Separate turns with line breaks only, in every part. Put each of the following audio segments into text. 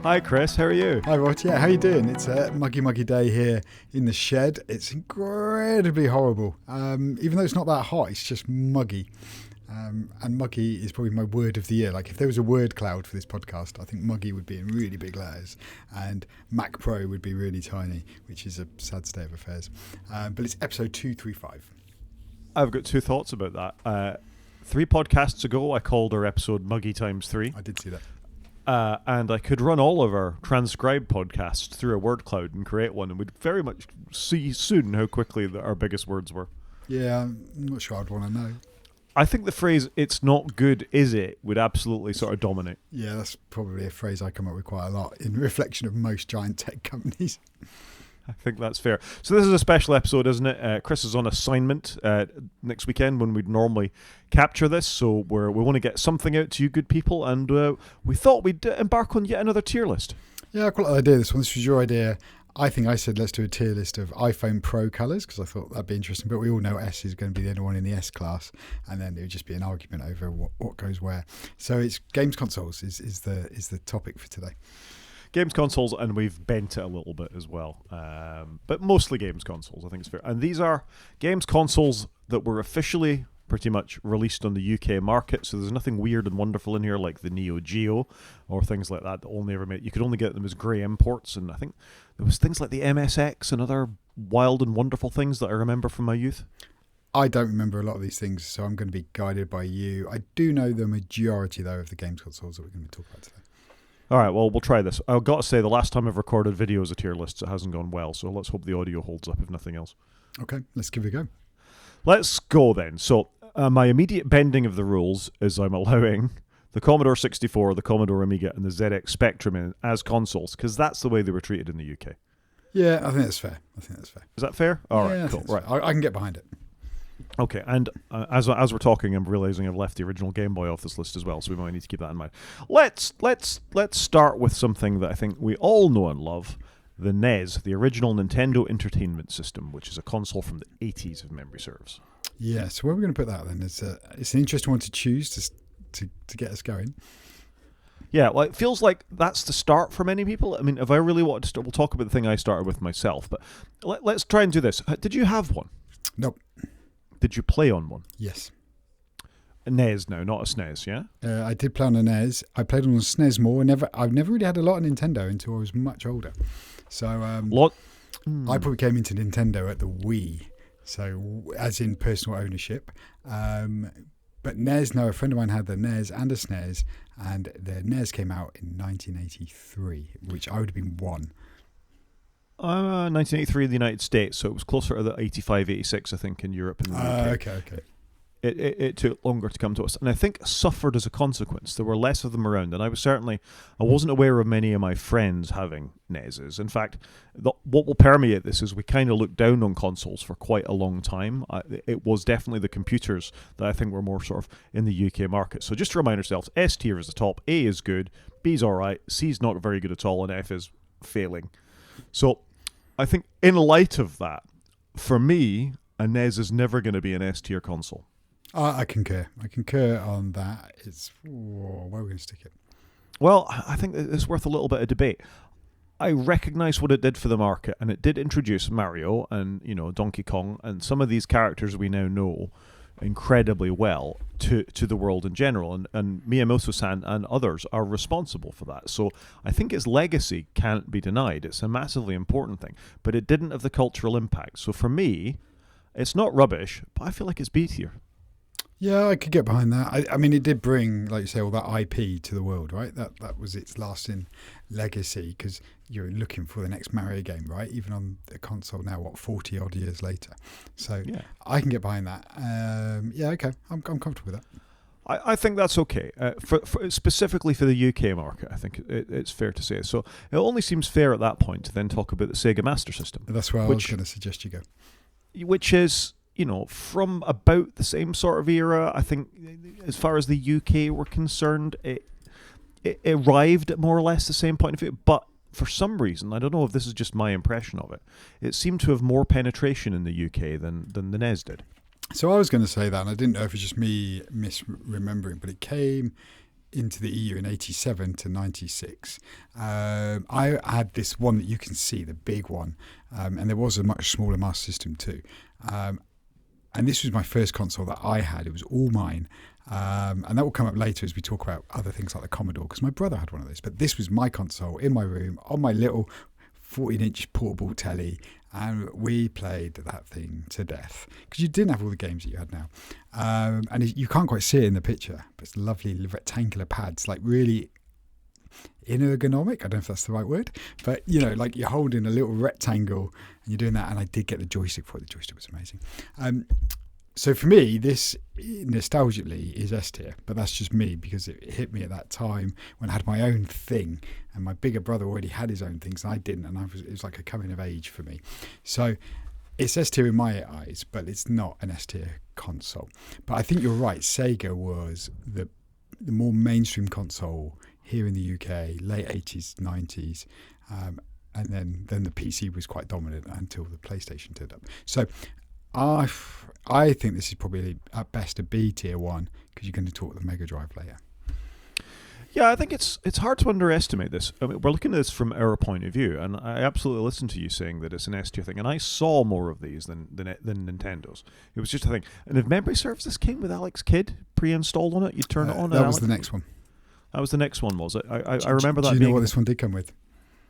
Hi Chris, how are you?
Hi Rod, yeah, how you doing? It's a muggy day here in the shed. It's incredibly horrible. Even though it's not that hot, it's just muggy. And muggy is probably my word of the year. Like if there was a word cloud for this podcast, I think muggy would be in really big letters and Mac Pro would be really tiny, which is a sad state of affairs. But it's episode 235.
I've got two thoughts about that. 3 podcasts ago, I called our episode Muggy times 3.
I did see that.
And I could run all of our transcribed podcasts through a word cloud and create one, and we'd very much see soon how quickly our biggest words were.
Yeah, I'm not sure I'd want to know.
I think the phrase, "it's not good, is it?" would absolutely sort of dominate.
Yeah, that's probably a phrase I come up with quite a lot in reflection of most giant tech companies.
I think that's fair. So this is a special episode, isn't it? Chris is on assignment next weekend when we'd normally capture this, so we want to get something out to you good people, and we thought we'd embark on yet another tier list.
Yeah, I quite like the idea of this one. This was your idea. I think I said let's do a tier list of iPhone Pro colours because I thought that'd be interesting, but we all know S is going to be the only one in the S class, and then it would just be an argument over what goes where. So it's games consoles is the topic for today.
Games consoles, and we've bent it a little bit as well. But mostly games consoles, I think it's fair. And these are games consoles that were officially pretty much released on the UK market, so there's nothing weird and wonderful in here like the Neo Geo or things like that only ever made. You could only get them as grey imports, and I think there was things like the MSX and other wild and wonderful things that I remember from my youth.
I don't remember a lot of these things, so I'm going to be guided by you. I do know the majority, though, of the games consoles that we're going to talk about today.
All right, well, we'll try this. I've got to say, the last time I've recorded videos of tier lists, it hasn't gone well, so let's hope the audio holds up, if nothing else.
Okay, let's give it a go.
Let's go, then. So, my immediate bending of the rules is I'm allowing the Commodore 64, the Commodore Amiga, and the ZX Spectrum in as consoles, because that's the way they were treated in the UK.
Yeah, I think that's fair.
Is that fair? All right,
yeah,
cool. Right,
I can get behind it.
Okay, and as we're talking, I'm realizing I've left the original Game Boy off this list as well, so we might need to keep that in mind. Let's start with something that I think we all know and love: the NES, the original Nintendo Entertainment System, which is a console from the 80s, if memory serves.
Yeah, so where are we going to put that then? It's an interesting one to choose to get us going.
Yeah, well, it feels like that's the start for many people. I mean, if I really wanted to start, we'll talk about the thing I started with myself, but let's try and do this. Did you have one?
Nope.
Did you play on one?
Yes.
A NES now, not a SNES, yeah?
I did play on a NES. I played on a SNES more. I've never really had a lot of Nintendo until I was much older. So I probably came into Nintendo at the Wii, so as in personal ownership. But NES, no, a friend of mine had the NES and a SNES, and the NES came out in 1983, which I would have been 1.
1983 in the United States, so it was closer to the 85, 86, I think, in Europe and the UK.
Okay.
It took longer to come to us, and I think suffered as a consequence. There were less of them around, and I wasn't aware of many of my friends having NESs. In fact, what will permeate this is we kind of looked down on consoles for quite a long time. It was definitely the computers that I think were more sort of in the UK market. So just to remind ourselves, S tier is the top, A is good, B is all right, C is not very good at all, and F is failing. So I think in light of that, for me, a NES is never going to be an S tier console.
I concur. On that. Where are we going to stick it?
Well, I think it's worth a little bit of debate. I recognise what it did for the market, and it did introduce Mario and Donkey Kong and some of these characters we now know incredibly well to the world in general, and Miyamoto-san and others are responsible for that. So I think its legacy can't be denied. It's a massively important thing, but it didn't have the cultural impact. So for me, it's not rubbish, but I feel like it's B tier.
Yeah, I could get behind that. I mean, it did bring, like you say, all that IP to the world, right? That was its lasting legacy, because you're looking for the next Mario game, right? Even on the console now, 40 odd years later. So yeah. I can get behind that. Yeah, okay, I'm comfortable with that.
I think that's okay. For specifically for the UK market, I think it's fair to say. So it only seems fair at that point to then talk about the Sega Master System.
That's where I was going to suggest you go.
Which is, from about the same sort of era. I think as far as the UK were concerned, it arrived at more or less the same point of view, but for some reason, I don't know if this is just my impression of it, it seemed to have more penetration in the UK than the NES did.
So I was going to say that, and I didn't know if it was just me misremembering, but it came into the EU in 87 to 96, I had this one that you can see, the big one, and there was a much smaller Master System too. And this was my first console that I had. It was all mine. And that will come up later as we talk about other things like the Commodore, because my brother had one of those. But this was my console in my room on my little 14-inch portable telly, and we played that thing to death because you didn't have all the games that you had now. And you can't quite see it in the picture, but it's lovely rectangular pads, like really inergonomic. I don't know if that's the right word, but like you're holding a little rectangle and you're doing that. And I did get the joystick for it. The joystick was amazing. So for me, this nostalgically is S tier, but that's just me because it hit me at that time when I had my own thing, and my bigger brother already had his own things and I didn't, and it was like a coming of age for me. So it's S tier in my eyes, but it's not an S tier console. But I think you're right. Sega was the more mainstream console here in the UK, late 80s, 90s, and then the PC was quite dominant until the PlayStation turned up. So I think this is probably at best a B tier one because you're going to talk the Mega Drive later.
Yeah, I think it's hard to underestimate this. I mean, we're looking at this from our point of view, and I absolutely listened to you saying that it's an S tier thing, and I saw more of these than Nintendo's. It was just a thing. And if memory serves, this came with Alex Kidd pre-installed on it. You turn it on.
That was the next one.
That was the next one, was it? I remember that.
Do you know what this one did come with?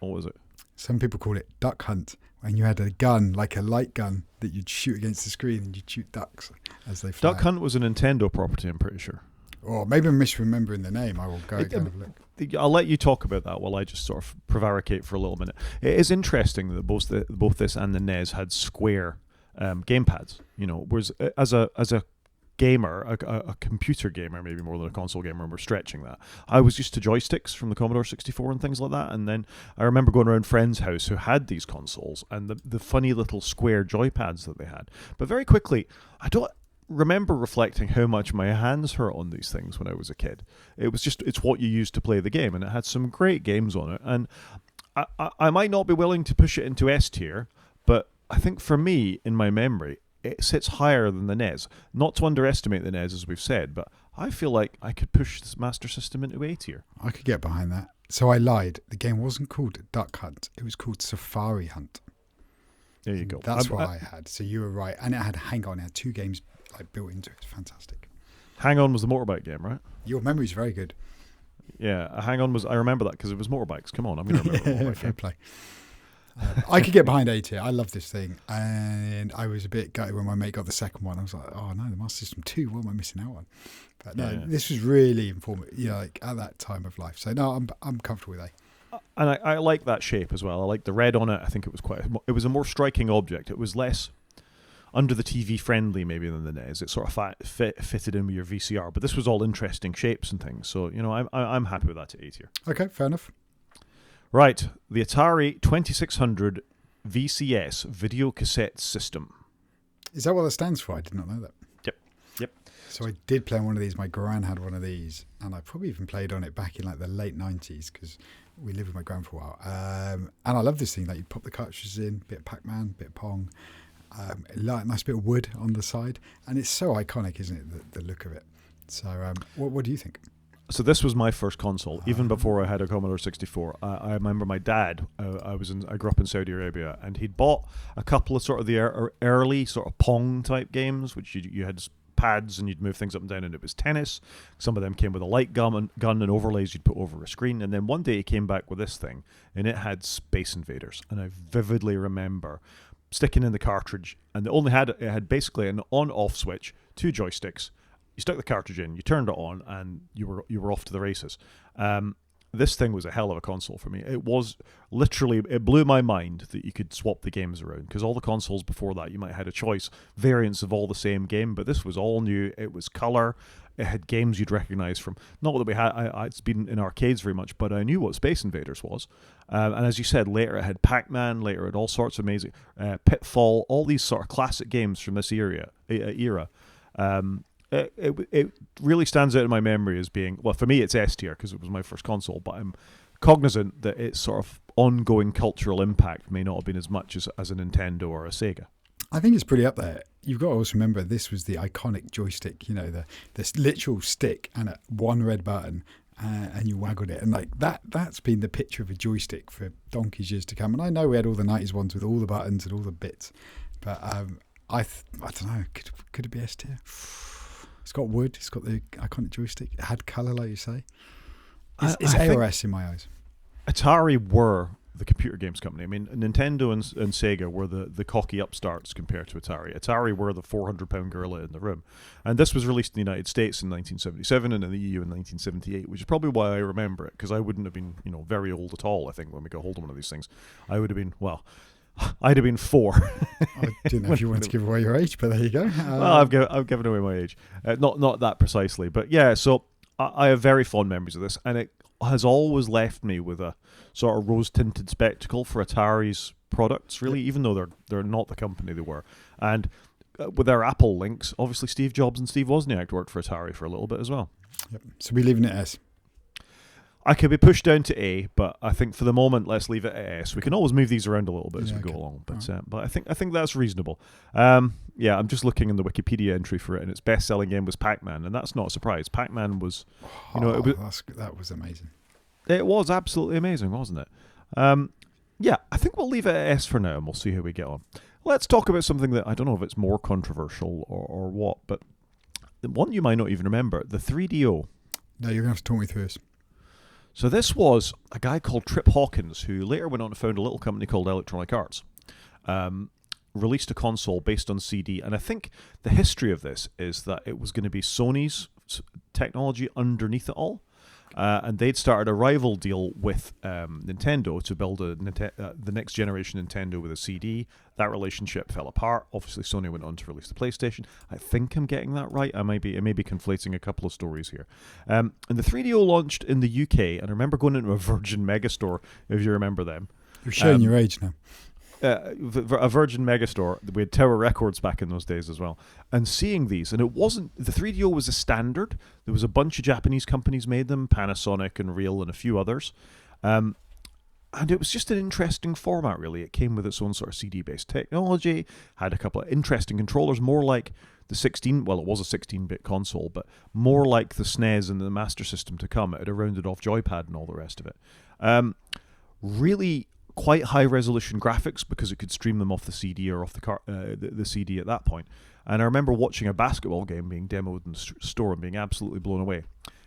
What was it?
Some people call it Duck Hunt, when you had a gun, like a light gun, that you'd shoot against the screen and you'd shoot ducks as they fly.
Duck Hunt was a Nintendo property, I'm pretty sure.
Or maybe I'm misremembering the name. I will go and have a look.
I'll let you talk about that while I just sort of prevaricate for a little minute. It is interesting that both this and the NES had square gamepads. Whereas as a gamer, a computer gamer, maybe more than a console gamer, and we're stretching that. I was used to joysticks from the Commodore 64 and things like that, and then I remember going around friends' house who had these consoles and the funny little square joypads that they had. But very quickly, I don't remember reflecting how much my hands hurt on these things when I was a kid. It's what you used to play the game, and it had some great games on it. And I might not be willing to push it into S tier, but I think for me, in my memory, it sits higher than the NES. Not to underestimate the NES, as we've said, but I feel like I could push this Master System into A tier.
I could get behind that. So I lied. The game wasn't called Duck Hunt. It was called Safari Hunt.
There you go.
That's what I had. So you were right. And it had Hang On. It had 2 games built into it. It's fantastic.
Hang On was the motorbike game, right?
Your memory's very good.
Yeah, Hang On was. I remember that because it was motorbikes. Come on, I'm going to remember motorbike
fair play. I could get behind A tier. I love this thing, and I was a bit gutted when my mate got the second one. I was like, "Oh no, the Master System 2. What am I missing out on?" But no, this was really informative. Like at that time of life. So no, I'm comfortable with A.
And I like that shape as well. I like the red on it. I think it was a more striking object. It was less under the TV friendly maybe than the NES. It sort of fitted in with your VCR, but this was all interesting shapes and things. So I'm happy with that at A tier.
Okay, fair enough.
Right, the Atari 2600 VCS video cassette system.
Is that what that stands for? I did not know that.
Yep.
So I did play on one of these. My gran had one of these, and I probably even played on it back in like the late 90s because we lived with my gran for a while. And I love this thing. Like you pop the cartridges in, bit of Pac-Man, bit of Pong, a nice bit of wood on the side, and it's so iconic, isn't it? The look of it. So what do you think?
So this was my first console, even before I had a Commodore 64. I remember my dad. I grew up in Saudi Arabia, and he'd bought a couple of sort of the early sort of Pong type games, which you had pads and you'd move things up and down, and it was tennis. Some of them came with a light gun and overlays you'd put over a screen. And then one day he came back with this thing, and it had Space Invaders. And I vividly remember sticking in the cartridge, and it had basically an on-off switch, 2 joysticks. You stuck the cartridge in, you turned it on, and you were off to the races. This thing was a hell of a console for me. It was literally, it blew my mind that you could swap the games around, because all the consoles before that, you might have had a choice, variants of all the same game, but this was all new. It was colour. It had games you'd recognise from, not that we had, it's been in arcades very much, but I knew what Space Invaders was. And as you said, later it had Pac-Man, later it had all sorts of amazing, Pitfall, all these sort of classic games from this era. It really stands out in my memory as being, well, for me it's S tier because it was my first console, but I'm cognizant that its sort of ongoing cultural impact may not have been as much as a Nintendo or a Sega.
I think it's pretty up there. You've got to also remember this was the iconic joystick, this literal stick and one red button, and you waggled it, and like that's been the picture of a joystick for donkey's years to come. And I know we had all the 90s ones with all the buttons and all the bits, but I don't know, could it be S tier? It's got wood, it's got the iconic joystick, it had colour, like you say. It's A or S in my eyes.
Atari were the computer games company. I mean, Nintendo and Sega were the cocky upstarts compared to Atari. Atari were the 400-pound gorilla in the room. And this was released in the United States in 1977 and in the EU in 1978, which is probably why I remember it, because I wouldn't have been, very old at all, I think, when we got hold of one of these things. I would have been, I'd have been 4.
I didn't know if you wanted to give away your age, but there you go.
Well, I've given away my age. Not that precisely, but yeah, so I have very fond memories of this, and it has always left me with a sort of rose-tinted spectacle for Atari's products, really, even though they're not the company they were. And with their Apple links, obviously Steve Jobs and Steve Wozniak worked for Atari for a little bit as well.
Yep. So we're leaving it S.
I could be pushed down to A, but I think for the moment, let's leave it at S. We can always move these around a little bit as we go along, but I think that's reasonable. I'm just looking in the Wikipedia entry for it, and its best-selling game was Pac-Man, and that's not a surprise. Pac-Man was,
that was amazing.
It was absolutely amazing, wasn't it? I think we'll leave it at S for now, and we'll see how we get on. Let's talk about something that I don't know if it's more controversial or what, but one you might not even remember, the 3DO.
No, you're going to have to talk me through this.
So this was a guy called Trip Hawkins, who later went on to found a little company called Electronic Arts. Released a console based on CD, and I think the history of this is that it was going to be Sony's technology underneath it all. And they'd started a rival deal with Nintendo to build the next generation Nintendo with a CD. That relationship fell apart. Obviously, Sony went on to release the PlayStation. I think I'm getting that right. I may be conflating a couple of stories here. And the 3DO launched in the UK, and I remember going into a Virgin Megastore, if you remember them.
You're showing your age now.
A Virgin Megastore. We had Tower Records back in those days as well, and seeing these, and it wasn't, the 3DO was a standard. There was a bunch of Japanese companies made them, Panasonic and Real and a few others, and it was just an interesting format, really. It came with its own sort of CD-based technology, had a couple of interesting controllers, more like the 16, well, it was a 16-bit console, but more like the SNES and the Master System to come. It had a rounded-off joypad and all the rest of it. Really quite high resolution graphics because it could stream them off the CD or off the CD at that point. And I remember watching a basketball game being demoed in the store and being absolutely blown away.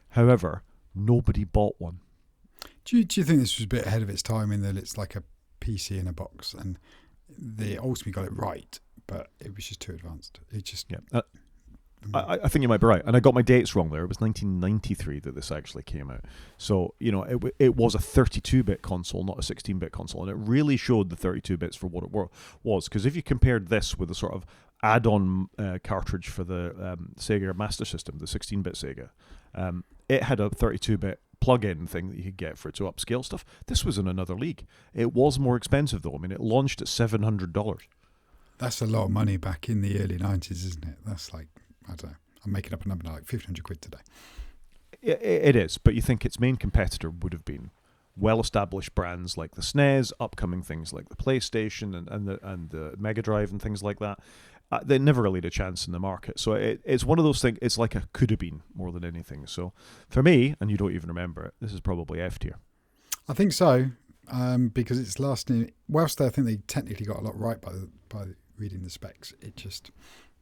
However, nobody bought one.
Do you think this was a bit ahead of its time in that it's like a PC in a box, and they ultimately got it right, but it was just too advanced? It just
I think you might be right, and I got my dates wrong there. It was 1993 that this actually came out. So, it was a 32-bit console, not a 16-bit console, and it really showed the 32 bits for what it was. Because if you compared this with a sort of add-on cartridge for the Sega Master System, the 16-bit Sega, it had a 32-bit plug-in thing that you could get for it to upscale stuff. This was in another league. It was more expensive, though. I mean, it launched at $700.
That's a lot of money back in the early 90s, isn't it? That's like, I don't know, I'm making up a number now, like 1,500 quid today.
It is, but you think its main competitor would have been well-established brands like the SNES, upcoming things like the PlayStation and the Mega Drive and things like that. They never really had a chance in the market. So it's one of those things, it's like a could have been more than anything. So for me, and you don't even remember it, this is probably F tier.
I think so, because it's lasting. Whilst I think they technically got a lot right by reading the specs, it just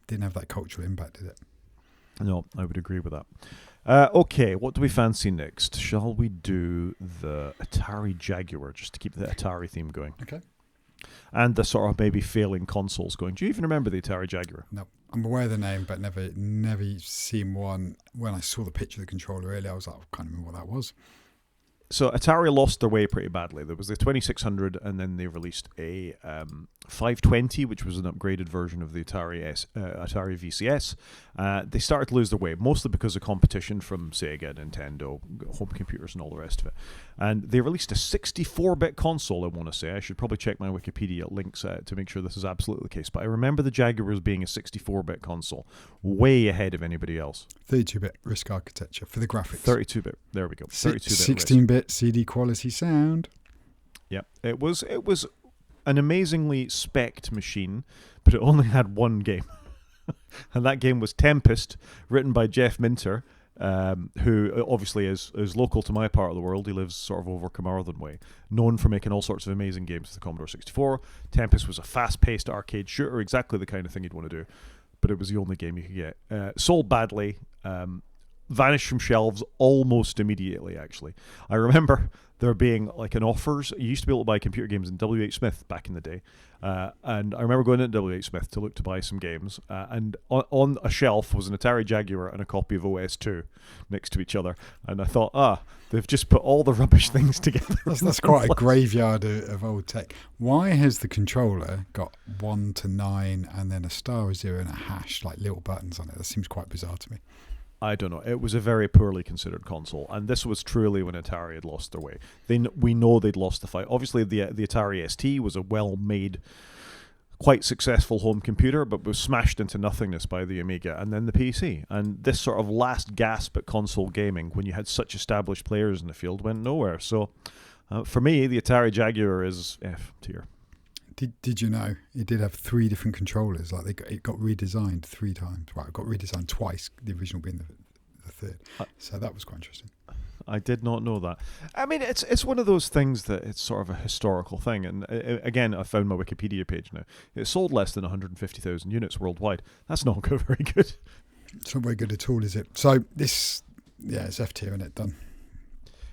didn't have that cultural impact, did it?
No, I would agree with that. Okay, what do we fancy next? Shall we do the Atari Jaguar, just to keep the Atari theme going?
Okay.
And the sort of maybe failing consoles going. Do you even remember the Atari Jaguar?
No, I'm aware of the name, but never seen one. When I saw the picture of the controller earlier, I was like, I can't remember what that was.
So Atari lost their way pretty badly. There was the 2600, and then they released a 520, which was an upgraded version of the Atari VCS. They started to lose their way, mostly because of competition from Sega, Nintendo, home computers, and all the rest of it. And they released a 64-bit console, I want to say. I should probably check my Wikipedia links to make sure this is absolutely the case. But I remember the Jaguar as being a 64-bit console, way ahead of anybody else.
32-bit RISC architecture for the graphics.
32-bit, there we go. 32-bit
16-bit CD quality sound.
Yeah, it was an amazingly spec'd machine, but it only had one game. And that game was Tempest, written by Jeff Minter, who obviously is local to my part of the world. He lives sort of over Carmarthen way, known for making all sorts of amazing games for the Commodore 64. Tempest was a fast-paced arcade shooter, exactly the kind of thing you'd want to do, but it was the only game you could get. Sold badly, vanished from shelves almost immediately, actually. I remember there being like an offers. You used to be able to buy computer games in W.H. Smith back in the day. And I remember going into W.H. Smith to look to buy some games. And on a shelf was an Atari Jaguar and a copy of OS2 next to each other. And I thought, they've just put all the rubbish things together.
That's quite a graveyard of old tech. Why has the controller got 1 to 9 and then a star, a 0 and a hash, like little buttons on it? That seems quite bizarre to me.
I don't know. It was a very poorly considered console, and this was truly when Atari had lost their way. We know they'd lost the fight. Obviously, the Atari ST was a well-made, quite successful home computer, but was smashed into nothingness by the Amiga and then the PC. And this sort of last gasp at console gaming, when you had such established players in the field, went nowhere. So, for me, the Atari Jaguar is F tier.
Did you know it did have 3 different controllers? Like it got redesigned 3 times. Well, it got redesigned twice. The original being the third. So that was quite interesting.
I did not know that. I mean, it's one of those things that it's sort of a historical thing. And again, I found my Wikipedia page now. It sold less than 150,000 units worldwide. That's not very good.
It's not very good at all, is it? So it's F tier, isn't it? Done.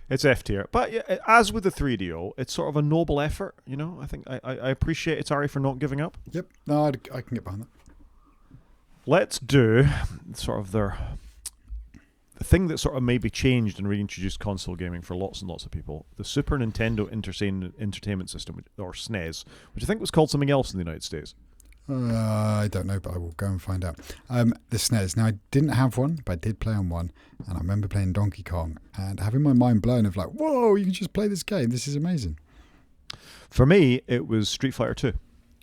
It's F tier. But as with the 3DO, it's sort of a noble effort, you know? I think I appreciate Atari for not giving up.
Yep. No, I can get behind that.
Let's do sort of the thing that sort of maybe changed and reintroduced console gaming for lots and lots of people. The Super Nintendo Entertainment System, or SNES, which I think was called something else in the United States.
I don't know, but I will go and find out. The SNES. Now, I didn't have one, but I did play on one. And I remember playing Donkey Kong and having my mind blown of like, whoa, you can just play this game. This is amazing.
For me, it was Street Fighter 2.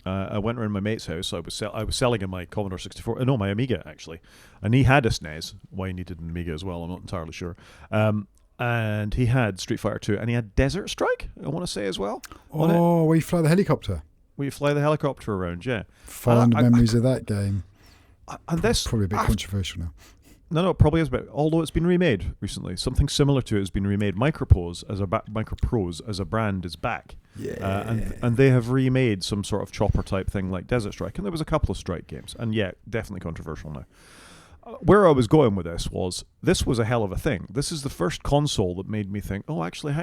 I went around my mate's house. I was selling him my Commodore 64. No, my Amiga, actually. And he had a SNES. Why he needed an Amiga as well, I'm not entirely sure. And he had Street Fighter 2. And he had Desert Strike, I want to say, as well.
Oh, where you fly the helicopter.
Where you fly the helicopter around, yeah.
Fond memories of that game.
And this
probably a bit controversial now.
No, it probably is, but although it's been remade recently, something similar to it has been remade. Microprose as a brand is back, and they have remade some sort of chopper type thing like Desert Strike, and there was a couple of Strike games, and yeah, definitely controversial now. Where I was going with this was a hell of a thing. This is the first console that made me think, oh, actually,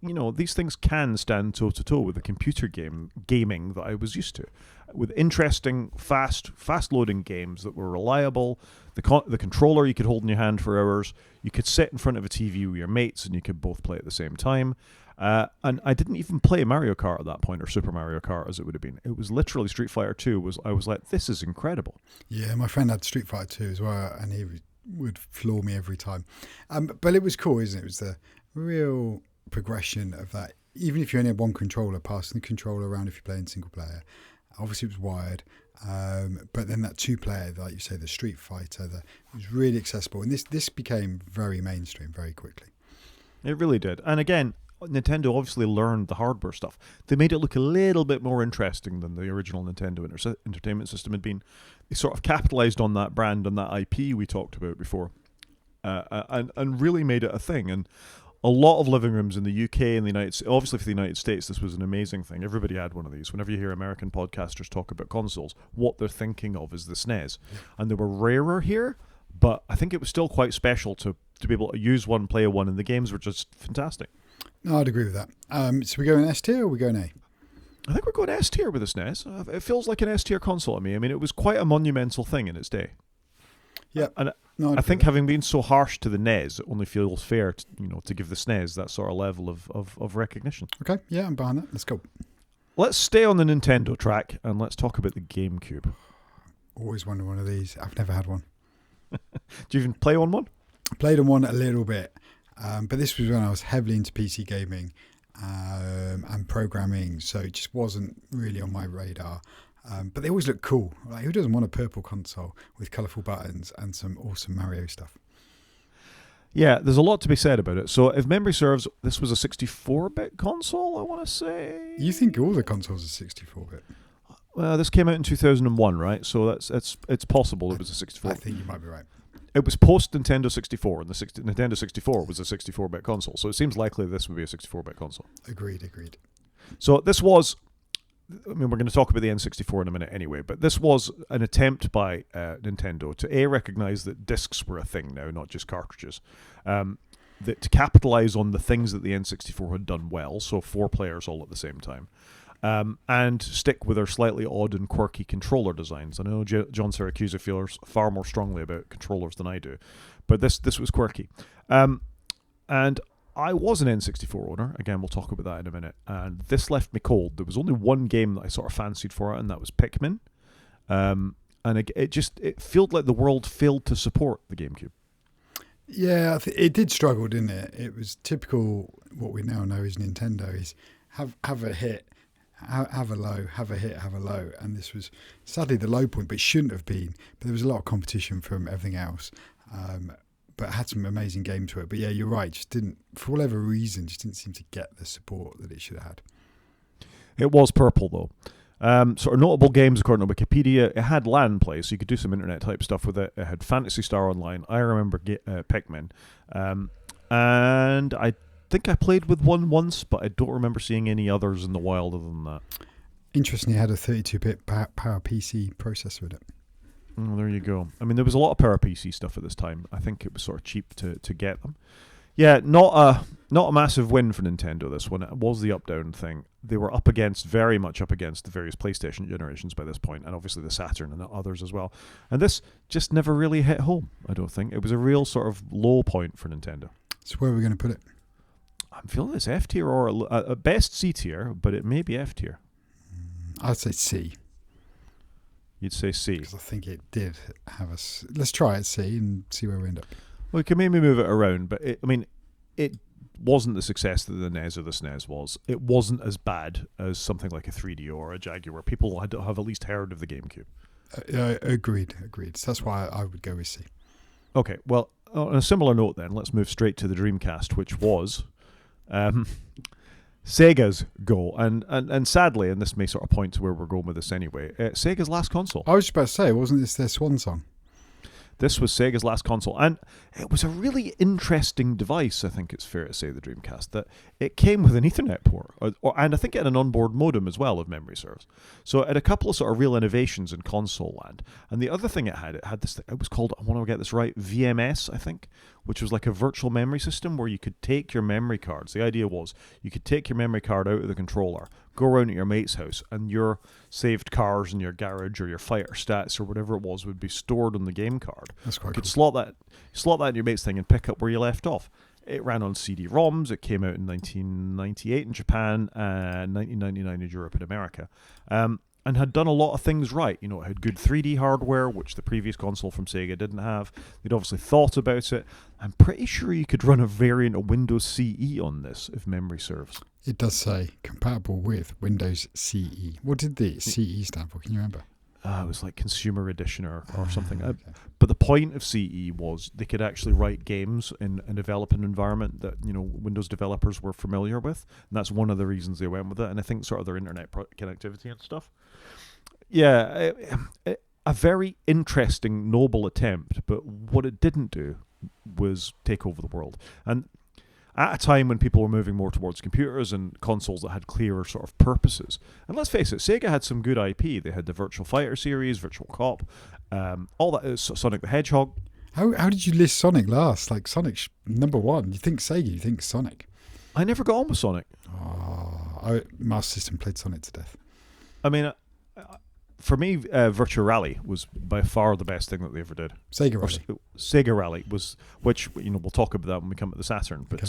you know, these things can stand toe to toe with the computer gaming that I was used to, with interesting, fast loading games that were reliable. The controller you could hold in your hand for hours. You could sit in front of a TV with your mates and you could both play at the same time. And I didn't even play Mario Kart at that point, or Super Mario Kart as it would have been. It was literally Street Fighter 2. I was like, this is incredible.
Yeah, my friend had Street Fighter 2 as well, and he would floor me every time. But it was cool, isn't it? It was the real progression of that. Even if you only had one controller, passing the controller around if you're playing single player. Obviously, it was wired. But then that 2-player, like you say, the Street Fighter, it was really accessible. And this became very mainstream very quickly.
It really did. And again, Nintendo obviously learned the hardware stuff. They made it look a little bit more interesting than the original Nintendo Entertainment System had been. They sort of capitalized on that brand and that IP we talked about before, and really made it a thing. And a lot of living rooms in the UK and the United States, obviously for the United States, this was an amazing thing. Everybody had one of these. Whenever you hear American podcasters talk about consoles, what they're thinking of is the SNES. And they were rarer here, but I think it was still quite special to be able to use one, play one, and the games were just fantastic.
No, I'd agree with that. So we go in S tier or we go in A?
I think we're going S tier with the SNES. It feels like an S tier console to me. I mean, it was quite a monumental thing in its day.
Yeah,
and I think having been so harsh to the NES, it only feels fair, to give the SNES that sort of level of recognition.
Okay, yeah, I'm behind that. Let's go.
Let's stay on the Nintendo track and let's talk about the GameCube.
Always wanted one of these. I've never had one.
Do you even play on one?
I played on one a little bit. But this was when I was heavily into PC gaming and programming, so it just wasn't really on my radar. But they always look cool. Like, who doesn't want a purple console with colourful buttons and some awesome Mario stuff?
Yeah, there's a lot to be said about it. So if memory serves, this was a 64-bit console, I want to say.
You think all the consoles are 64-bit?
Well, this came out in 2001, right? So it's possible it was a 64.
I think you might be right.
it was post Nintendo 64, and Nintendo 64 was a 64-bit console, so it seems likely this would be a 64-bit console.
Agreed.
So this was, I mean, we're going to talk about the N64 in a minute anyway, but this was an attempt by Nintendo to recognize that discs were a thing now, not just cartridges. That to capitalize on the things that the N64 had done well, so 4 players all at the same time, and stick with their slightly odd and quirky controller designs. I know John Syracuse feels far more strongly about controllers than I do, but this was quirky. And I was an N64 owner. Again, we'll talk about that in a minute. And this left me cold. There was only one game that I sort of fancied for it, and that was Pikmin. And it felt like the world failed to support the GameCube.
Yeah, it did struggle, didn't it? It was typical what we now know as Nintendo is have a hit, have a low, have a hit, have a low. And this was sadly the low point, but it shouldn't have been. But there was a lot of competition from everything else. But had some amazing games to it. But yeah, you're right. Just didn't, for whatever reason, just didn't seem to get the support that it should have had.
It was purple, though. Sort of notable games, according to Wikipedia, it had LAN play, so you could do some internet type stuff with it. It had Phantasy Star Online. I remember Pikmin. And I think I played with one once, but I don't remember seeing any others in the wild other than that.
Interestingly, it had a 32-bit power PC processor with it.
Oh, there you go. I mean, there was a lot of PowerPC stuff at this time. I think it was sort of cheap to get them. Yeah, not a massive win for Nintendo, this one. It was the up-down thing. They were very much up against the various PlayStation generations by this point, and obviously the Saturn and others as well. And this just never really hit home, I don't think. It was a real sort of low point for Nintendo.
So where are we going to put it?
I'm feeling it's F tier or at best C tier, but it may be F tier.
I'd say C.
You'd say C.
Because I think it did have us. Let's try it C and see where we end up.
Well, we can maybe move it around, but it wasn't the success that the NES or the SNES was. It wasn't as bad as something like a 3DO or a Jaguar. People had to have at least heard of the GameCube.
Agreed. So that's why I would go with C.
Okay, well, on a similar note then, let's move straight to the Dreamcast, which was Sega's go. And sadly, and this may sort of point to where we're going with this anyway, Sega's last console.
I was just about to say, wasn't this their swan song?
This was Sega's last console, and it was a really interesting device, I think it's fair to say, the Dreamcast, that it came with an Ethernet port, and I think it had an onboard modem as well, if memory serves. So it had a couple of sort of real innovations in console land. And the other thing it had this thing, it was called, I want to get this right, VMS, I think, which was like a virtual memory system where you could take your memory cards. The idea was you could take your memory card out of the controller, go around at your mate's house, and your saved cars in your garage or your fighter stats or whatever it was would be stored on the game card.
That's quite
You could
cool.
slot that in your mate's thing and pick up where you left off. It ran on CD-ROMs. It came out in 1998 in Japan and 1999 in Europe and America. And had done a lot of things right. You know, it had good 3D hardware, which the previous console from Sega didn't have. They'd obviously thought about it. I'm pretty sure you could run a variant of Windows CE on this, if memory serves.
It does say compatible with Windows CE. What did the CE stand for? Can you remember?
It was like Consumer Edition or something.
Okay.
But the point of CE was they could actually write games in a developing environment that, you know, Windows developers were familiar with. And that's one of the reasons they went with it. And I think sort of their internet connectivity and stuff. Yeah, a very interesting, noble attempt. But what it didn't do was take over the world. And at a time when people were moving more towards computers and consoles that had clearer sort of purposes. And let's face it, Sega had some good IP. They had the Virtual Fighter series, Virtual Cop, all that is Sonic the Hedgehog.
How did you list Sonic last? Like Sonic's number one. You think Sega, you think Sonic.
I never got on with Sonic.
Master System played Sonic to death.
I mean, for me, Virtual Rally was by far the best thing that they ever did.
Sega Rally.
Sega Rally was, which, you know, we'll talk about that when we come to the Saturn. But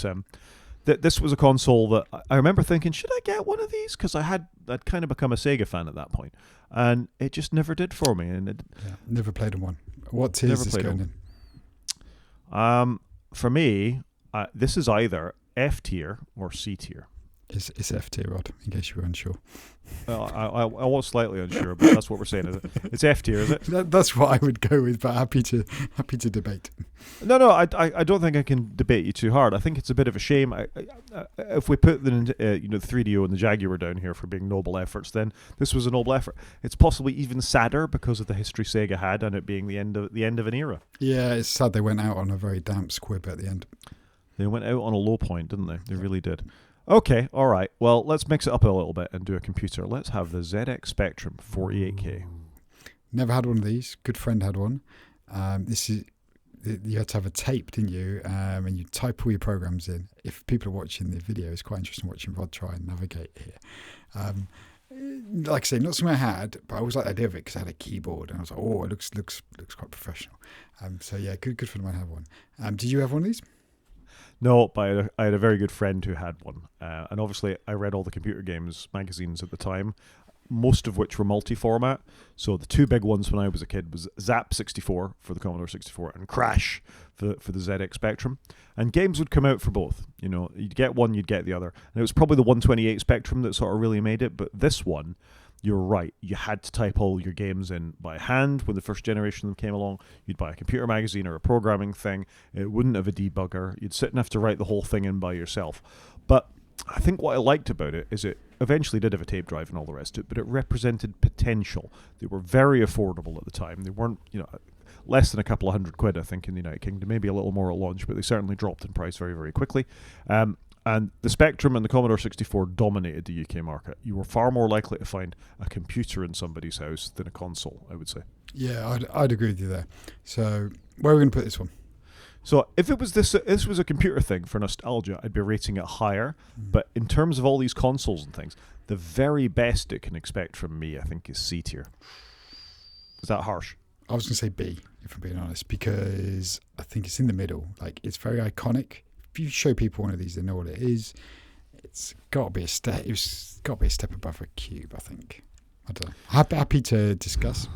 this was a console that I remember thinking, should I get one of these? Because I'd kind of become a Sega fan at that point, and it just never did for me. And
never played on one. What tier is this going in?
For me, this is either F tier or C tier.
It's F tier, Rod, in case you were unsure.
I was slightly unsure, but that's what we're saying, is it? It's F tier, is it?
That's what I would go with, but happy to debate.
No, I don't think I can debate you too hard. I think it's a bit of a shame. If we put the 3DO and the Jaguar down here for being noble efforts, then this was a noble effort. It's possibly even sadder because of the history Sega had and it being the end of an era.
Yeah, it's sad they went out on a very damp squib at the end.
They went out on a low point, didn't they? They really did. Okay, all right. Well, let's mix it up a little bit and do a computer. Let's have the ZX Spectrum 48K.
Never had one of these. Good friend had one. You had to have a tape, didn't you? And you type all your programs in. If people are watching the video, it's quite interesting watching Rod try and navigate here. Like I say, not something I had, but I always liked the idea of it because I had a keyboard, and I was like, oh, it looks quite professional. So yeah, good friend of mine had one. Did you have one of these?
No, but I had a very good friend who had one. And obviously, I read all the computer games magazines at the time, most of which were multi-format. So the two big ones when I was a kid was Zap 64 for the Commodore 64 and Crash for the ZX Spectrum. And games would come out for both. You know, you'd get one, you'd get the other. And it was probably the 128 Spectrum that sort of really made it. But this one, you're right. You had to type all your games in by hand when the first generation of them came along. You'd buy a computer magazine or a programming thing. It wouldn't have a debugger. You'd sit and have to write the whole thing in by yourself. But I think what I liked about it is it eventually did have a tape drive and all the rest of it, but it represented potential. They were very affordable at the time. They weren't, less than a couple of £100, I think, in the United Kingdom. Maybe a little more at launch, but they certainly dropped in price very, very quickly. And the Spectrum and the Commodore 64 dominated the UK market. You were far more likely to find a computer in somebody's house than a console, I would say.
Yeah, I'd agree with you there. So where are we going to put this one?
So if it was this was a computer thing for nostalgia, I'd be rating it higher. But in terms of all these consoles and things, the very best it can expect from me, I think, is C tier. Is that harsh?
I was going to say B, if I'm being honest, because I think it's in the middle. Like, it's very iconic. If you show people one of these, they know what it is. It's got to be a step. It's got to be a step above a cube, I think. I don't know. Happy to discuss.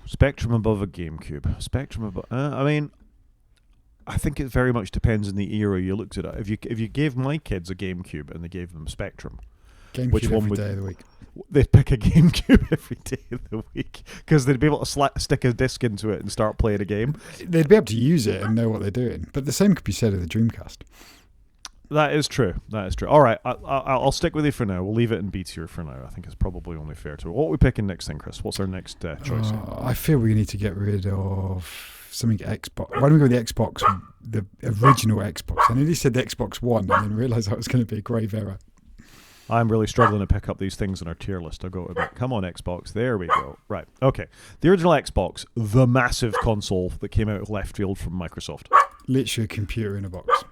Spectrum above a GameCube. Spectrum above. I think it very much depends on the era you looked at it. If you gave my kids a GameCube and they gave them Spectrum,
GameCube
which one
every day of the week?
They'd pick a GameCube every day of the week because they'd be able to stick a disc into it and start playing a game.
They'd be able to use it and know what they're doing. But the same could be said of the Dreamcast.
That is true. All right, I'll stick with you for now. We'll leave it in B tier for now. I think it's probably only fair to. What are we picking next thing, Chris? What's our next choice?
I feel we need to get rid of something Xbox. Why don't we go with the Xbox, the original Xbox? I nearly said the Xbox One and then realised that was going to be a grave error.
I'm really struggling to pick up these things on our tier list. I'll go with it. Come on, Xbox. There we go. Right. Okay. The original Xbox, the massive console that came out of left field from Microsoft.
Literally a computer in a box.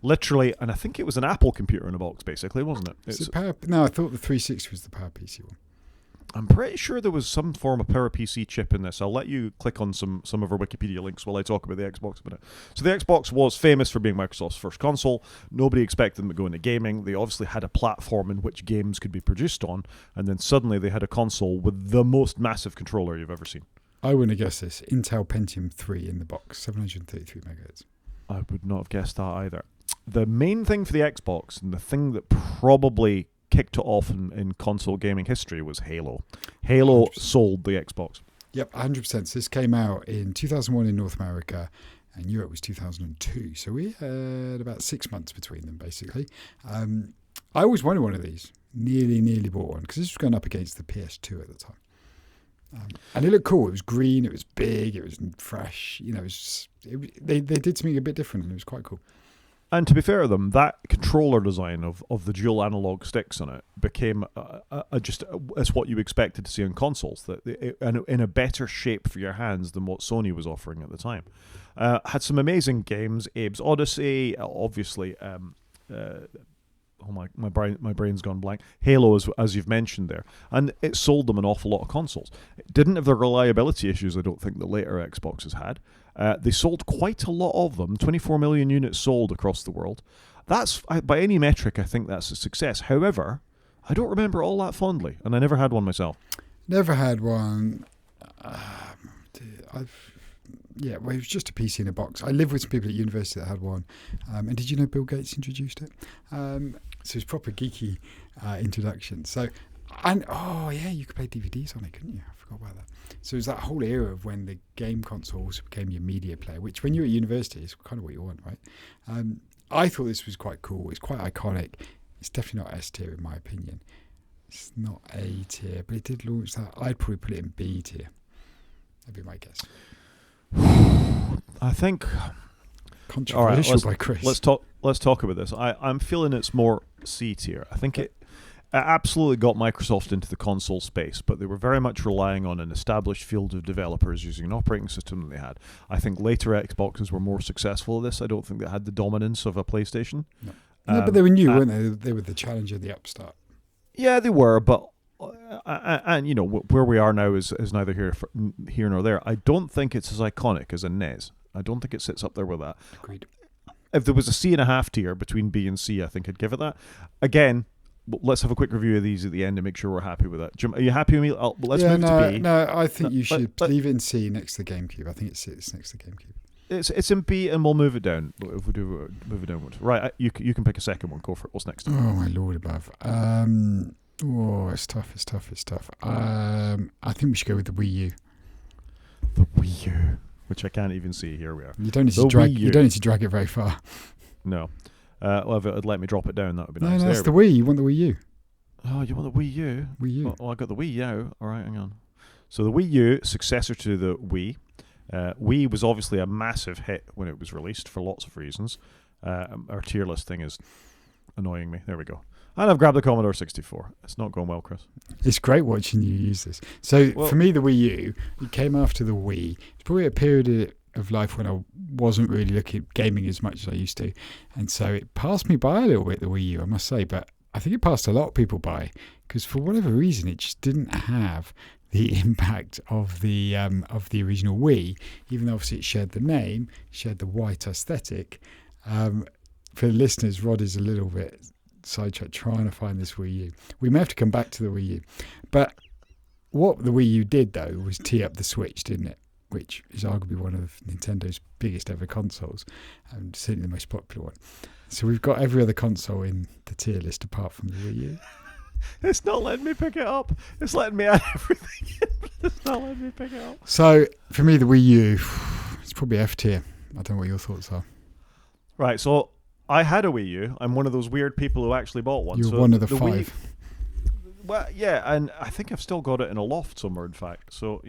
Literally, and I think it was an Apple computer in a box, basically, wasn't it?
No, I thought the 360 was the PowerPC one.
I'm pretty sure there was some form of PowerPC chip in this. I'll let you click on some of our Wikipedia links while I talk about the Xbox a minute. So the Xbox was famous for being Microsoft's first console. Nobody expected them to go into gaming. They obviously had a platform in which games could be produced on, and then suddenly they had a console with the most massive controller you've ever seen.
I wouldn't have guessed this. Intel Pentium 3 in the box, 733 megahertz.
I would not have guessed that either. The main thing for the Xbox, and the thing that probably kicked it off in console gaming history, was Halo. Halo 100%. Sold the Xbox.
Yep, 100%. So this came out in 2001 in North America, and Europe was 2002. So we had about 6 months between them, basically. I always wanted one of these. Nearly bought one, because this was going up against the PS2 at the time. And it looked cool. It was green, it was big, it was fresh. They did something a bit different, and it was quite cool.
And to be fair to them, that controller design of the dual analog sticks on it became just as what you expected to see on consoles, and in a better shape for your hands than what Sony was offering at the time. Had some amazing games, Abe's Odyssey, obviously. My brain's gone blank. Halo, as you've mentioned there, and it sold them an awful lot of consoles. It didn't have the reliability issues I don't think the later Xboxes had. They sold quite a lot of them. 24 million units sold across the world. That's, by any metric, I think that's a success. However, I don't remember all that fondly, and I never had one myself.
Never had one. Yeah, well, it was just a PC in a box. I lived with some people at university that had one. And did you know Bill Gates introduced it? So it's proper geeky introduction. So, and you could play DVDs on it, couldn't you? I forgot about that. So it was that whole era of when the game consoles became your media player, which when you're at university is kind of what you want, right? I thought this was quite cool. It's quite iconic. It's definitely not S tier in my opinion. It's not A tier, but it did launch that. I'd probably put it in B tier. That'd be my guess.
I think
controversial by Chris.
Let's talk about this. I'm feeling it's more C tier. I think it absolutely got Microsoft into the console space, but they were very much relying on an established field of developers using an operating system that they had. I think later Xboxes were more successful at this. I don't think they had the dominance of a PlayStation.
No, but they were new, weren't they? They were the challenger, the upstart.
Yeah, they were, but and where we are now is neither here nor there. I don't think it's as iconic as a NES. I don't think it sits up there with that.
Agreed.
If there was a C.5 tier between B and C, I think I'd give it that. Again, let's have a quick review of these at the end to make sure we're happy with that. Jim, are you happy with me? Let's move to B.
No, I think you should leave it in C next to the GameCube. I think it sits next to the GameCube.
It's in B, and we'll move it down. If we do move it downwards, right? You can pick a second one. Go for it. What's next?
Oh my lord above. It's tough. I think we should go with the Wii U.
The Wii U, which I can't even see. Here we are.
You don't need to drag. You don't need to drag it very far.
No. Well, if it'd let me drop it down, that would be nice.
No, it's the Wii. You want the Wii U?
Oh, you want the Wii U?
Wii U.
Oh, I got the Wii U. All right, hang on. So the Wii U, successor to the Wii. Wii was obviously a massive hit when it was released for lots of reasons. Our tier list thing is annoying me. There we go. And I've grabbed the Commodore 64. It's not going well, Chris.
It's great watching you use this. So for me, the Wii U, it came after the Wii. It's probably a period of life when I wasn't really looking at gaming as much as I used to. And so it passed me by a little bit, the Wii U, I must say. But I think it passed a lot of people by because for whatever reason, it just didn't have the impact of the original Wii, even though obviously it shared the name, shared the white aesthetic. For the listeners, Rod is a little bit sidetracked trying to find this Wii U. We may have to come back to the Wii U. But what the Wii U did, though, was tee up the Switch, didn't it? Which is arguably one of Nintendo's biggest ever consoles, and certainly the most popular one. So we've got every other console in the tier list apart from the Wii U.
It's not letting me pick it up. It's letting me add everything in, but it's not letting me pick it up.
So for me, the Wii U, it's probably F tier. I don't know what your thoughts are.
Right, so I had a Wii U. I'm one of those weird people who actually bought one.
You're one of the 5.
Wii, well, yeah, and I think I've still got it in a loft somewhere, in fact. So,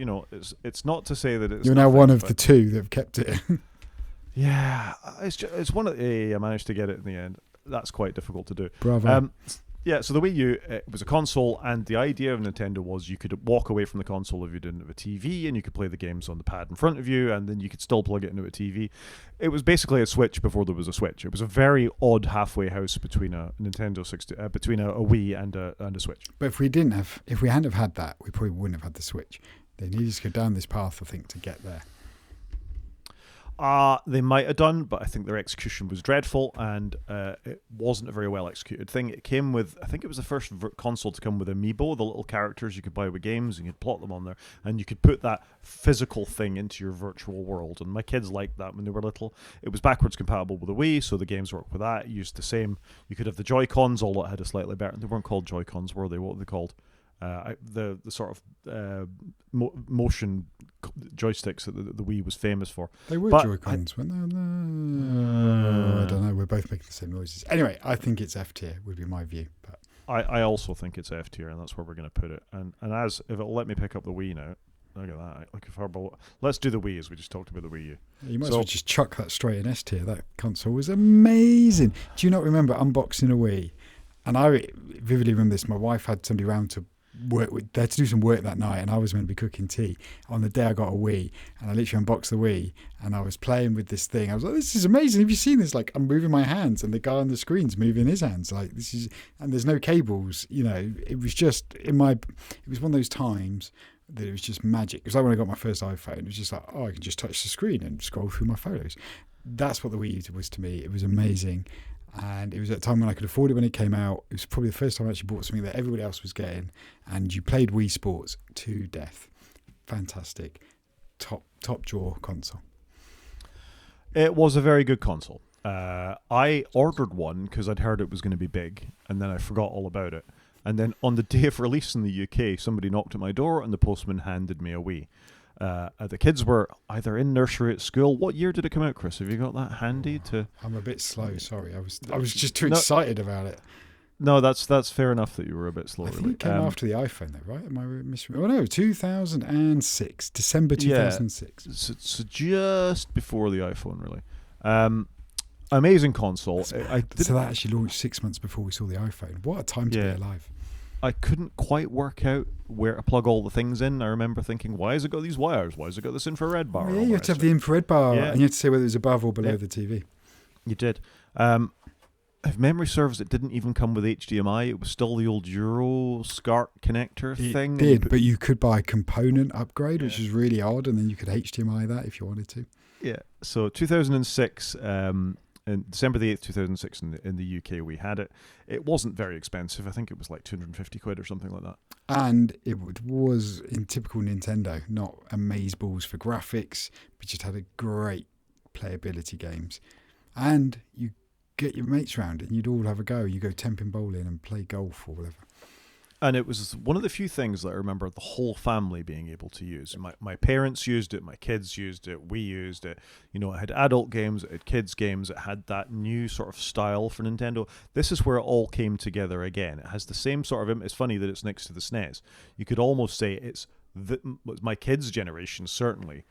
it's not to say that it's...
You're now one of the 2 that have kept it.
Yeah, it's one of the... I managed to get it in the end. That's quite difficult to do.
Bravo.
Yeah, so the Wii U, it was a console, and the idea of Nintendo was you could walk away from the console if you didn't have a TV, and you could play the games on the pad in front of you, and then you could still plug it into a TV. It was basically a Switch before there was a Switch. It was a very odd halfway house between a Nintendo 60, between a Wii and a Switch.
But if we hadn't have had that, we probably wouldn't have had the Switch. They needed to go down this path, I think, to get there.
They might have done, but I think their execution was dreadful, and it wasn't a very well executed thing. It came with, I think it was the first console to come with Amiibo, the little characters you could buy with games, and you'd plot them on there, and you could put that physical thing into your virtual world. And my kids liked that when they were little. It was backwards compatible with the Wii, so the games worked with that. It used the same. You could have the Joy-Cons, although it had a slightly better. They weren't called Joy-Cons, were they? What were they called? The sort of motion joysticks that the Wii was famous for.
They were Joy-Cons, weren't they? I don't know. We're both making the same noises. Anyway, I think it's F tier, would be my view. But
I also think it's F tier, and that's where we're going to put it. And as if it'll let me pick up the Wii now, look at that. Let's do the Wii as we just talked about the Wii U.
You might as well just chuck that straight in S tier. That console was amazing. Do you not remember unboxing a Wii? And I vividly remember this. My wife had somebody around to work with. They had to do some work that night, and I was meant to be cooking tea. On the day I got a Wii, and I literally unboxed the Wii, and I was playing with this thing. I was like, "This is amazing! Have you seen this? Like, I'm moving my hands, and the guy on the screen's moving his hands. Like, this is, and there's no cables. It was just it was one of those times that it was just magic. It was like when I got my first iPhone. It was just like, oh, I can just touch the screen and scroll through my photos. That's what the Wii U was to me. It was amazing. And it was at a time when I could afford it when it came out. It was probably the first time I actually bought something that everybody else was getting. And you played Wii Sports to death. Fantastic. Top drawer console.
It was a very good console. I ordered one because I'd heard it was going to be big, and then I forgot all about it. And then on the day of release in the UK, somebody knocked at my door, and the postman handed me a Wii. The kids were either in nursery at school. What year did it come out, Chris? Have you got that handy?
I'm a bit slow. Sorry, I was just too excited about it.
No, that's fair enough that you were a bit slow.
I think it came after the iPhone, though, right? Am I misremembering? Oh no, 2006, December 2006.
Yeah, so just before the iPhone, really. Amazing console.
So that actually launched 6 months before we saw the iPhone. What a time to be alive.
I couldn't quite work out where to plug all the things in. I remember thinking, why has it got these wires? Why has it got this infrared bar?
Oh, yeah, you have to have the infrared bar, and you have to say whether it was above or below the TV.
You did. If memory serves, it didn't even come with HDMI. It was still the old Euro SCART connector thing.
It did, but you could buy a component upgrade, which is really odd, and then you could HDMI that if you wanted to.
Yeah, so 2006, in December the 8th, 2006, in the UK, we had it. It wasn't very expensive. I think it was like 250 quid or something like that.
And it was, in typical Nintendo, not amazeballs for graphics, but just had a great playability games. And you get your mates round and you'd all have a go. You go temping bowling and play golf or whatever.
And it was one of the few things that I remember the whole family being able to use. My parents used it, my kids used it, we used it. You know, it had adult games, it had kids games, it had that new sort of style for Nintendo. This is where it all came together again. It has the same sort of... It's funny that it's next to the SNES. You could almost say it's my kids' generation, certainly,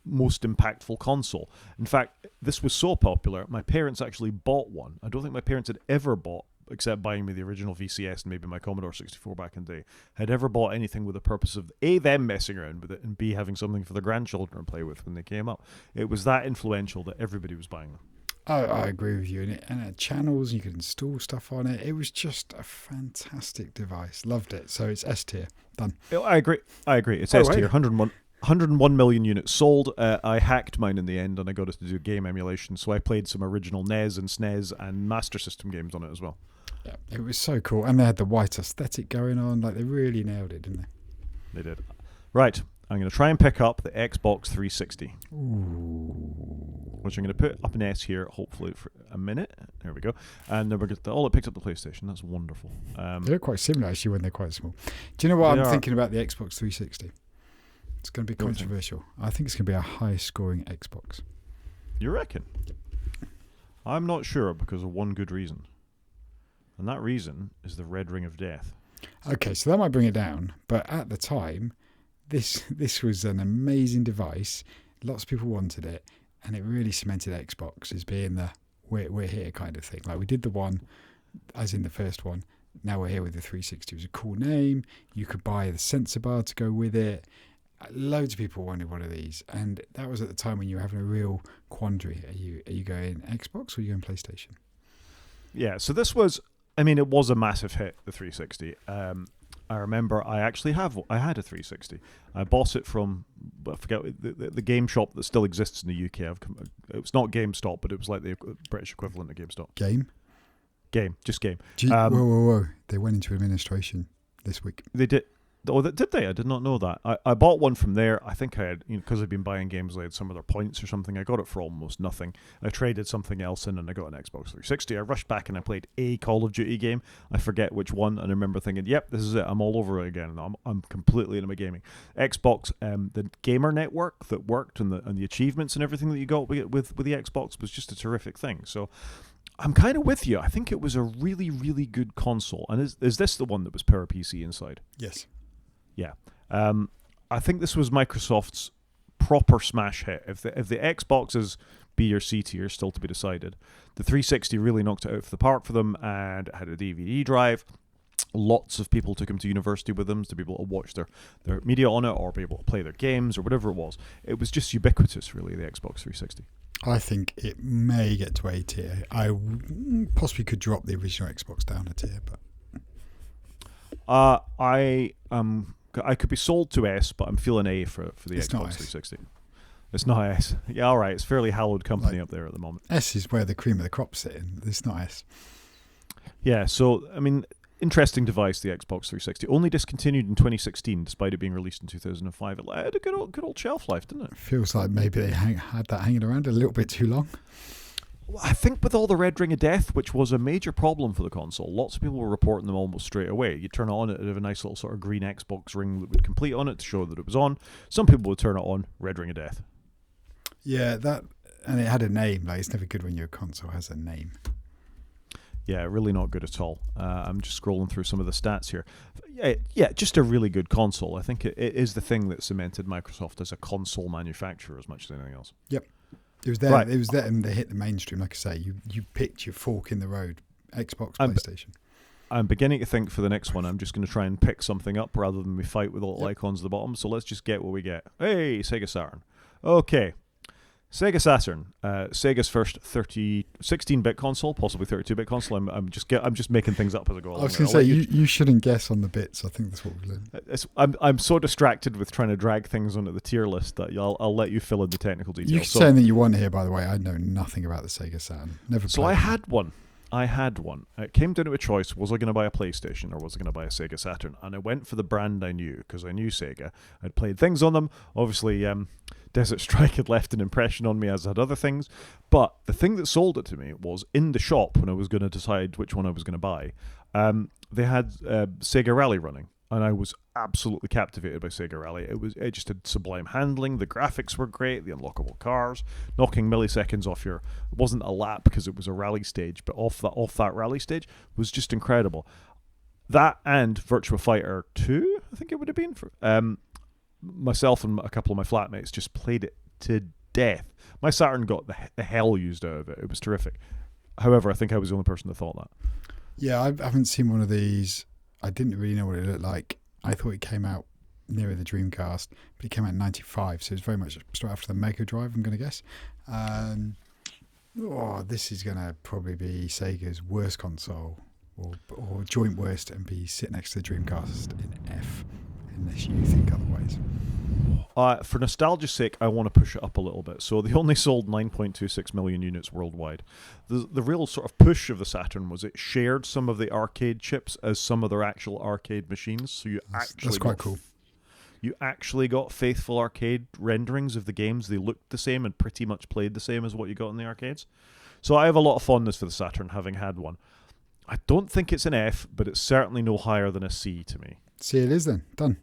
most impactful console. In fact, this was so popular, my parents actually bought one. I don't think my parents had ever bought, except buying me the original VCS and maybe my Commodore 64 back in the day, had ever bought anything with the purpose of A, them messing around with it, and B, having something for their grandchildren to play with when they came up. It was that influential that everybody was buying them.
I agree with you. And it had channels, you could install stuff on it. It was just a fantastic device. Loved it. So it's S tier. Done.
I agree. It's S tier. 101 million units sold. I hacked mine in the end, and I got it to do game emulation. So I played some original NES and SNES and Master System games on it as well.
Yeah, it was so cool. And they had the white aesthetic going on. Like, they really nailed it, didn't they?
They did. Right. I'm going to try and pick up the Xbox 360.
Ooh.
Which I'm going to put up an S here, hopefully, for a minute. There we go. And then we're going to... it picks up the PlayStation. That's wonderful.
They look quite similar, actually, when they're quite small. Do you know what I'm thinking about the Xbox 360? It's going to be controversial. I think it's going to be a high-scoring Xbox.
You reckon? I'm not sure because of one good reason. And that reason is the Red Ring of Death.
Okay, so that might bring it down. But at the time, this was an amazing device. Lots of people wanted it. And it really cemented Xbox as being the we're here kind of thing. Like, we did the one, as in the first one. Now we're here with the 360. It was a cool name. You could buy the sensor bar to go with it. Loads of people wanted one of these. And that was at the time when you were having a real quandary. Are you going Xbox or are you going PlayStation?
Yeah, so this was... I mean, it was a massive hit, the 360. I remember I had a 360. I bought it from, I forget, the game shop that still exists in the UK. It was not GameStop, but it was like the British equivalent of GameStop. Just Game.
Whoa. They went into administration this week.
They did. Oh, did they? I did not know that. I bought one from there. I think I had, because I'd been buying games, I had some of their points or something. I got it for almost nothing. I traded something else in and I got an Xbox 360. I rushed back and I played a Call of Duty game. I forget which one. And I remember thinking, yep, this is it. I'm all over it again. I'm completely into my gaming. Xbox, the gamer network that worked and the achievements and everything that you got with the Xbox was just a terrific thing. So I'm kind of with you. I think it was a really, really good console. And is this the one that was PowerPC inside?
Yes.
Yeah. I think this was Microsoft's proper smash hit. If the Xbox is B or C tier, still to be decided, the 360 really knocked it out of the park for them, and it had a DVD drive. Lots of people took them to university with them to be able to watch their media on it or be able to play their games or whatever it was. It was just ubiquitous, really, the Xbox 360.
I think it may get to A tier. I possibly could drop the original Xbox down a tier, but...
I could be sold to S, but I'm feeling A for the Xbox 360. It's not S. Yeah, all right. It's fairly hallowed company up there at the moment.
S is where the cream of the crop's sitting. It's not S.
Yeah, so, I mean, interesting device, the Xbox 360. Only discontinued in 2016, despite it being released in 2005. It had a good old shelf life, didn't it?
Feels like maybe they had that hanging around a little bit too long.
Well, I think with all the Red Ring of Death, which was a major problem for the console, lots of people were reporting them almost straight away. You turn it on, it'd have a nice little sort of green Xbox ring that would complete on it to show that it was on. Some people would turn it on, Red Ring of Death.
Yeah, and it had a name. Like, it's never good when your console has a name.
Yeah, really not good at all. I'm just scrolling through some of the stats here. Yeah, just a really good console. I think it is the thing that cemented Microsoft as a console manufacturer as much as anything else.
Yep. It was there.
Right.
It was there, and they hit the mainstream. Like I say, you picked your fork in the road. Xbox, PlayStation.
I'm beginning to think for the next one, I'm just going to try and pick something up rather than we fight with all icons at the bottom. So let's just get what we get. Hey, Sega Saturn. Okay. Sega Saturn, Sega's first 16-bit console, possibly 32-bit console. I'm just making things up as I go along.
I was going to say you shouldn't guess on the bits. I think that's what we've learned.
I'm so distracted with trying to drag things onto the tier list that I'll let you fill in the technical details.
You can say anything you want here. By the way, I know nothing about the Sega Saturn. Never.
So I had one. It came down to a choice: was I going to buy a PlayStation or was I going to buy a Sega Saturn? And I went for the brand I knew because I knew Sega. I'd played things on them. Obviously, Desert Strike had left an impression on me, as had other things. But the thing that sold it to me was in the shop when I was going to decide which one I was going to buy. They had Sega Rally running, and I was absolutely captivated by Sega Rally. It just had sublime handling. The graphics were great. The unlockable cars, knocking milliseconds off your. It wasn't a lap because it was a rally stage, but off that rally stage was just incredible. That and Virtua Fighter 2, I think it would have been for. Myself and a couple of my flatmates just played it to death. My Saturn got the hell used out of it. It was terrific. However, I think I was the only person that thought that.
Yeah, I haven't seen one of these. I didn't really know what it looked like. I thought it came out nearer the Dreamcast, but it came out in 95, so it's very much straight after the Mega Drive, I'm going to guess. This is going to probably be Sega's worst console, or joint worst, and be sit next to the Dreamcast in F, unless you think otherwise.
For nostalgia's sake, I want to push it up a little bit. So they only sold 9.26 million units worldwide. The real sort of push of the Saturn was it shared some of the arcade chips as some of their actual arcade machines. So
that's quite cool.
You actually got faithful arcade renderings of the games. They looked the same and pretty much played the same as what you got in the arcades. So I have a lot of fondness for the Saturn, having had one. I don't think it's an F, but it's certainly no higher than a C to me.
C it is then. Done.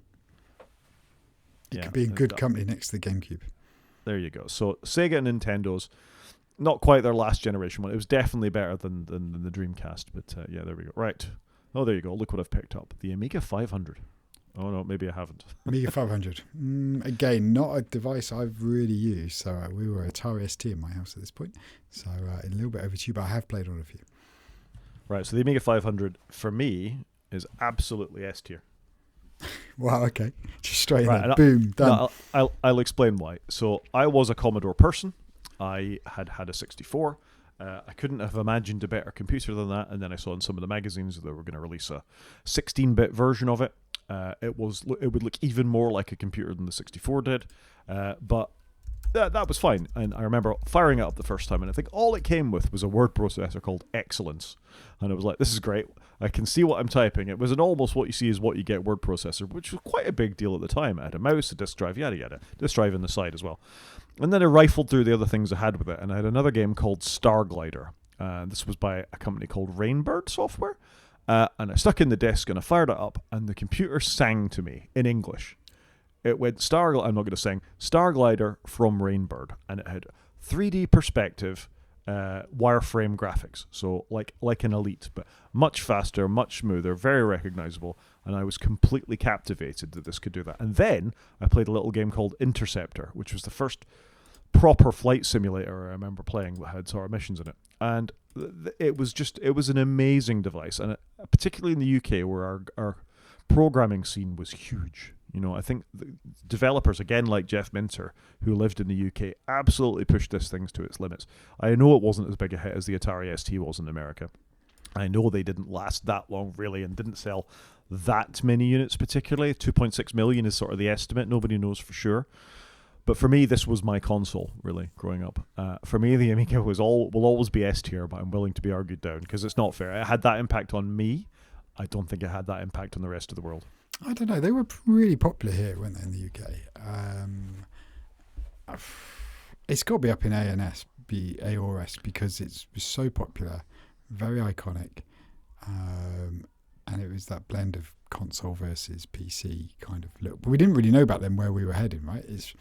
It could be in good
done.
Company next to the GameCube.
There you go. So Sega and Nintendo's not quite their last generation one. It was definitely better than the Dreamcast, but yeah, there we go. Right. Oh, there you go. Look what I've picked up. The Amiga 500. Oh, no, maybe I haven't.
Amiga 500. Again, not a device I've really used. So we were Atari ST in my house at this point. So a little bit over to you, but I have played on a few.
Right, so the Amiga 500, for me, is absolutely S tier.
Wow, okay. Just straight in
Right,
there. Boom, done.
No, I'll explain why. So I was a Commodore person. I had a 64. I couldn't have imagined a better computer than that. And then I saw in some of the magazines that they were going to release a 16-bit version of it. It would look even more like a computer than the 64 did. But that was fine. And I remember firing it up the first time, and I think all it came with was a word processor called Excellence. And I was like, this is great. I can see what I'm typing. It was an almost what you see is what you get word processor, which was quite a big deal at the time. I had a mouse, a disk drive, yada yada. Disk drive in the side as well. And then I rifled through the other things I had with it, and I had another game called Star Glider. This was by a company called Rainbird Software. And I stuck in the disk and I fired it up, and the computer sang to me in English. It went I'm not going to sing, Star Glider from Rainbird, and it had 3D perspective, wireframe graphics, so like an Elite, but much faster, much smoother, very recognizable, and I was completely captivated that this could do that. And then I played a little game called Interceptor, which was the first proper flight simulator I remember playing that had sort of missions in it, and it was an amazing device, and particularly in the UK where our programming scene was huge. You know, I think the developers, again, like Jeff Minter, who lived in the UK, absolutely pushed this thing to its limits. I know it wasn't as big a hit as the Atari ST was in America. I know they didn't last that long, really, and didn't sell that many units particularly. 2.6 million is sort of the estimate. Nobody knows for sure. But for me, this was my console, really, growing up. For me, the Amiga will always be S tier, but I'm willing to be argued down, because it's not fair. It had that impact on me. I don't think it had that impact on the rest of the world.
I don't know. They were really popular here, weren't they, in the UK? It's got to be up in A or S because it was so popular, very iconic, and it was that blend of console versus PC kind of look. But we didn't really know back then where we were heading, right? It's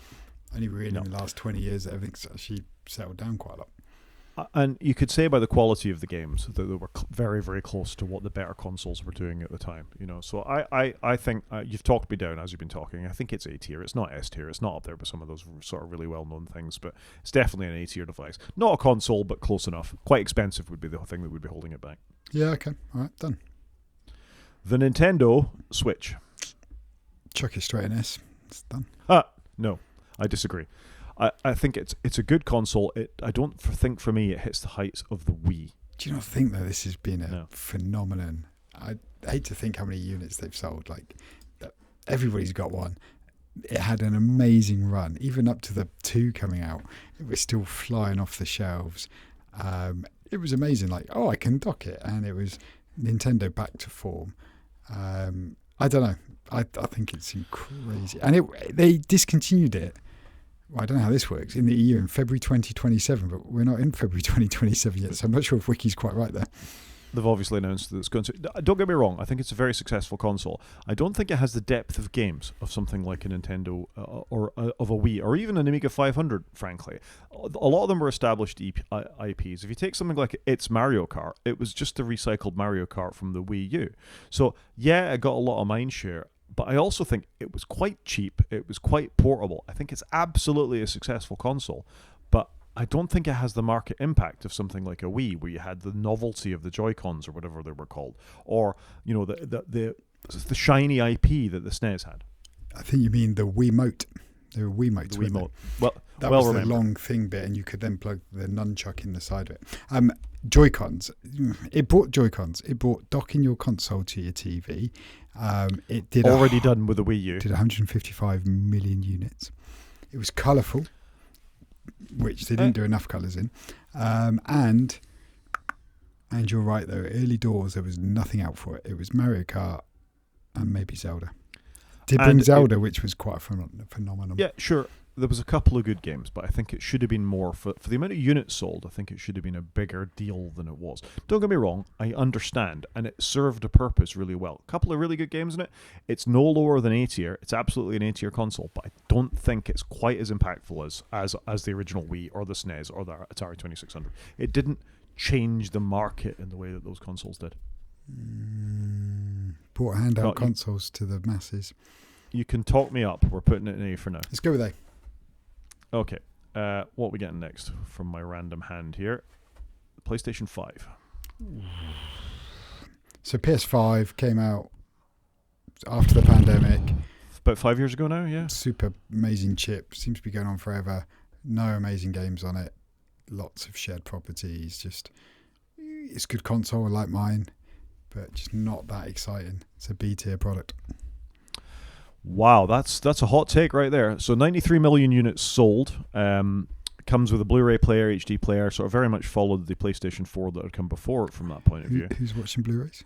only really in the last 20 years that everything's actually settled down quite a lot.
And you could say by the quality of the games that they were very, very close to what the better consoles were doing at the time. So I think you've talked me down as you've been talking. I think it's A tier. It's not S tier. It's not up there with some of those sort of really well-known things, but it's definitely an A tier device. Not a console, but close enough. Quite expensive would be the thing that would be holding it back.
Yeah. Okay. All right. Done.
The Nintendo Switch.
Chuck it straight in S. It's done.
No, I disagree. I think it's a good console. I don't think for me it hits the heights of the Wii.
Do you not think though this has been a phenomenon? I hate to think how many units they've sold. Like everybody's got one. It had an amazing run, even up to the 2 coming out. It was still flying off the shelves. It was amazing. Like, I can dock it, and it was Nintendo back to form. I don't know. I think it's crazy, and they discontinued it. Well, I don't know how this works in the EU in February 2027, but we're not in February 2027 yet, so I'm not sure if Wiki's quite right there.
They've obviously announced that it's going to... Don't get me wrong, I think it's a very successful console. I don't think it has the depth of games of something like a Nintendo or of a Wii, or even an Amiga 500, frankly. A lot of them were established IPs. If you take something like It's Mario Kart, it was just a recycled Mario Kart from the Wii U. So, yeah, it got a lot of mindshare, but I also think it was quite cheap. It was quite portable. I think it's absolutely a successful console, but I don't think it has the market impact of something like a Wii, where you had the novelty of the Joy-Cons or whatever they were called, or the shiny IP that the SNES had.
I think you mean the Wiimote. They were Wiimotes.
The Wiimote. Well,
that was the long thing bit, and you could then plug the nunchuck in the side of it. Joy-Cons. It brought Joy-Cons. It brought docking your console to your TV. It did
already done with the Wii U.
Did 155 million units. It was colourful, which they didn't do enough colours in. And you're right, though. Early doors, there was nothing out for it. It was Mario Kart and maybe Zelda. Did bring Zelda, which was quite phenomenal.
Yeah, sure. There was a couple of good games, but I think it should have been more for the amount of units sold. I think it should have been a bigger deal than it was. Don't get me wrong, I understand, and it served a purpose really well. A couple of really good games in it. It's no lower than A tier. It's absolutely an A tier console, but I don't think it's quite as impactful as the original Wii or the SNES or the Atari 2600. It didn't change the market in the way that those consoles did.
Brought handout consoles to the masses.
You can talk me up. We're putting it in A for now.
Let's go with A.
Okay, what are we getting next from my random hand here? PlayStation 5.
So PS5 came out after the pandemic.
About 5 years ago now, yeah.
Super amazing chip. Seems to be going on forever. No amazing games on it. Lots of shared properties. Just, it's a good console like mine, but just not that exciting. It's a B tier product.
Wow, that's a hot take right there. So 93 million units sold. Comes with a Blu-ray player, HD player, sort of very much followed the PlayStation 4 that had come before it from that point of view.
Who's watching Blu-rays?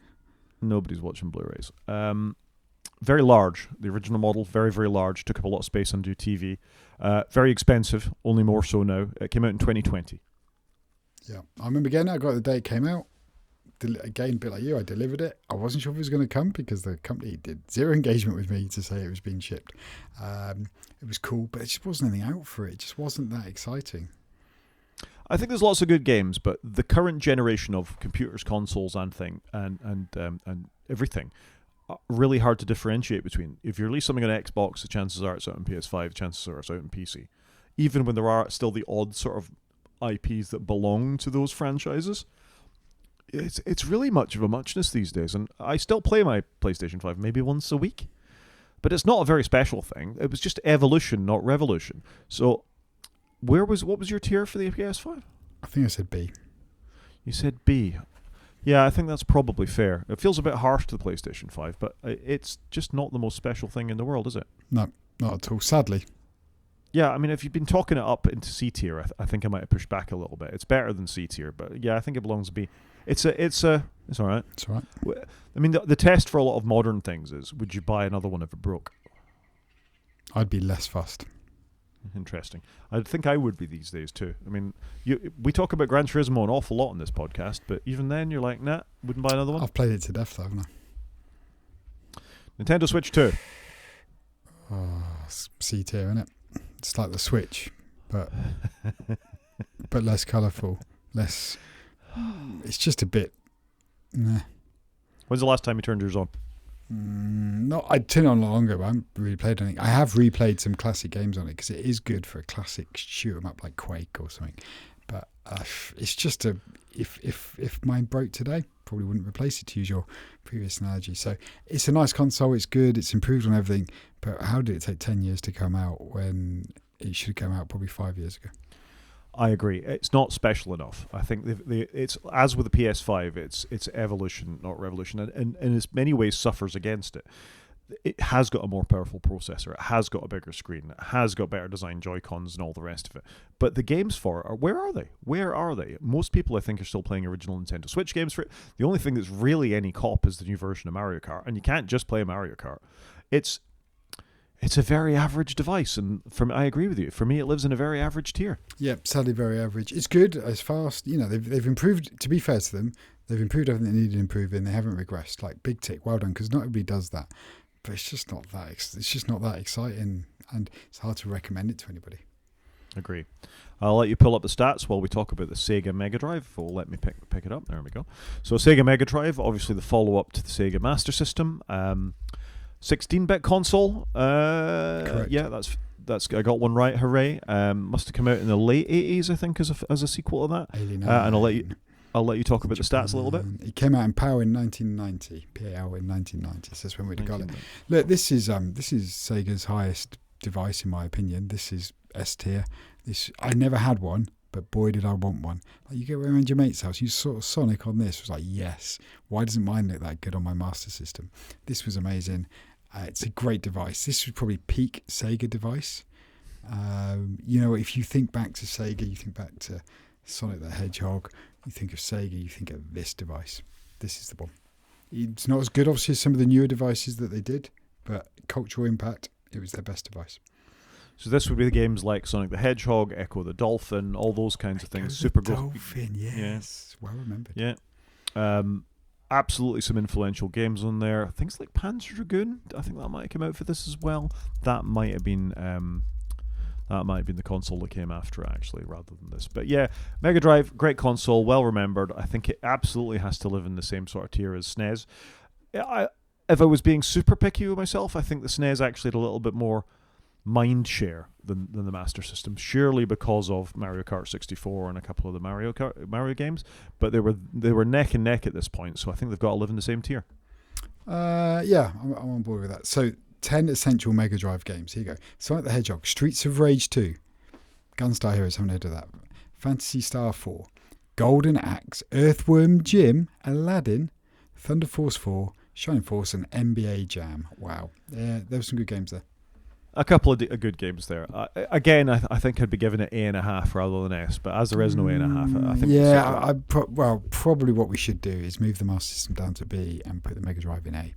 Nobody's watching Blu-rays. Very large. The original model, very, very large. Took up a lot of space on your TV. Very expensive, only more so now. It came out in 2020.
Yeah, I remember getting it. I got it the day it came out. Again, a bit like you, I delivered it. I wasn't sure if it was going to come because the company did zero engagement with me to say it was being shipped. It was cool, but it just wasn't anything out for it. It just wasn't that exciting.
I think there's lots of good games, but the current generation of computers, consoles, and everything are really hard to differentiate between. If you release something on Xbox, the chances are it's out on PS5, the chances are it's out on PC. Even when there are still the odd sort of IPs that belong to those franchises. It's really much of a muchness these days, and I still play my PlayStation 5 maybe once a week, but it's not a very special thing. It was just evolution, not revolution. So, what was your tier for the PS5?
I think I said B.
You said B. Yeah, I think that's probably fair. It feels a bit harsh to the PlayStation 5, but it's just not the most special thing in the world, is it?
No, not at all. Sadly.
Yeah, I mean, if you've been talking it up into C tier, I think I might have pushed back a little bit. It's better than C tier, but yeah, I think it belongs to B. It's all right.
It's all right.
I mean, the test for a lot of modern things is, would you buy another one if it broke?
I'd be less fussed.
Interesting. I think I would be these days too. I mean, we talk about Gran Turismo an awful lot on this podcast, but even then, you're like, nah, wouldn't buy another one.
I've played it to death, though, haven't I?
Nintendo Switch 2.
Oh, C tier, isn't it? It's like the Switch, but less colourful, less. It's just a bit. Nah.
When's the last time you turned yours on?
No, I'd turn it on a lot longer, but I haven't really played anything. I have replayed some classic games on it because it is good for a classic shoot 'em up like Quake or something. But it's just if mine broke today, probably wouldn't replace it, to use your previous analogy. So it's a nice console. It's good. It's improved on everything. But how did it take 10 years to come out when it should have come out probably 5 years ago?
I agree. It's not special enough. I think it's as with the PS5, it's evolution, not revolution, and in many ways suffers against it. It has got a more powerful processor. It has got a bigger screen. It has got better designed Joy-Cons and all the rest of it. But the games for it where are they? Where are they? Most people, I think, are still playing original Nintendo Switch games for it. The only thing that's really any cop is the new version of Mario Kart, and you can't just play Mario Kart. It's a very average device, and I agree with you. For me, it lives in a very average tier.
Yeah, sadly very average. It's good, it's fast. You know, they've improved. To be fair to them, they've improved everything they needed to improve, and they haven't regressed. Like, big tick, well done, because not everybody does that. But it's just not that. It's just not that exciting, and it's hard to recommend it to anybody.
Agree. I'll let you pull up the stats while we talk about the Sega Mega Drive. Well, let me pick it up. There we go. So Sega Mega Drive, obviously the follow-up to the Sega Master System. 16-bit console.
Correct.
Yeah, that's I got one right. Hooray! Must have come out in the late 80s, I think, as a sequel to that.
89.
And I'll let you talk about the stats a little bit.
It came out in PAL in 1990. PAL in 1990. So that's when we'd have got it. Look, this is Sega's highest device in my opinion. This is S tier. I never had one, but boy did I want one. Like, you go around your mate's house, you saw Sonic on this. It was like, yes. Why doesn't mine look that good on my Master System? This was amazing. It's a great device. This was probably peak Sega device. If you think back to Sega, you think back to Sonic the Hedgehog, you think of Sega, you think of this device. This is the one. It's not as good, obviously, as some of the newer devices that they did, but cultural impact, it was their best device.
So this would be the games like Sonic the Hedgehog, Echo the Dolphin, all those kinds of things.
Super Dolphin, yes.
Yeah.
Well remembered.
Yeah. Absolutely some influential games on there. Things like Panzer Dragoon, I think that might have come out for this as well. That might have been the console that came after it, actually, rather than this. But yeah, Mega Drive, great console, well remembered. I think it absolutely has to live in the same sort of tier as SNES. If I was being super picky with myself, I think the SNES actually had a little bit more mind share than the Master System, surely because of Mario Kart 64 and a couple of the Mario games, but they were neck and neck at this point, so I think they've got to live in the same tier.
Yeah, I'm on board with that. So 10 essential Mega Drive games. Here you go. Sonic the Hedgehog, Streets of Rage 2, Gunstar Heroes, haven't heard of that, Phantasy Star 4, Golden Axe, Earthworm Jim, Aladdin, Thunder Force 4, Shining Force, and NBA Jam. Wow. Yeah, there were some good games there.
A couple of good games there. Again, I think I'd be giving it A.5 rather than S, but as there is no A.5, I think...
Yeah, probably what we should do is move the Master System down to B and put the Mega Drive in A.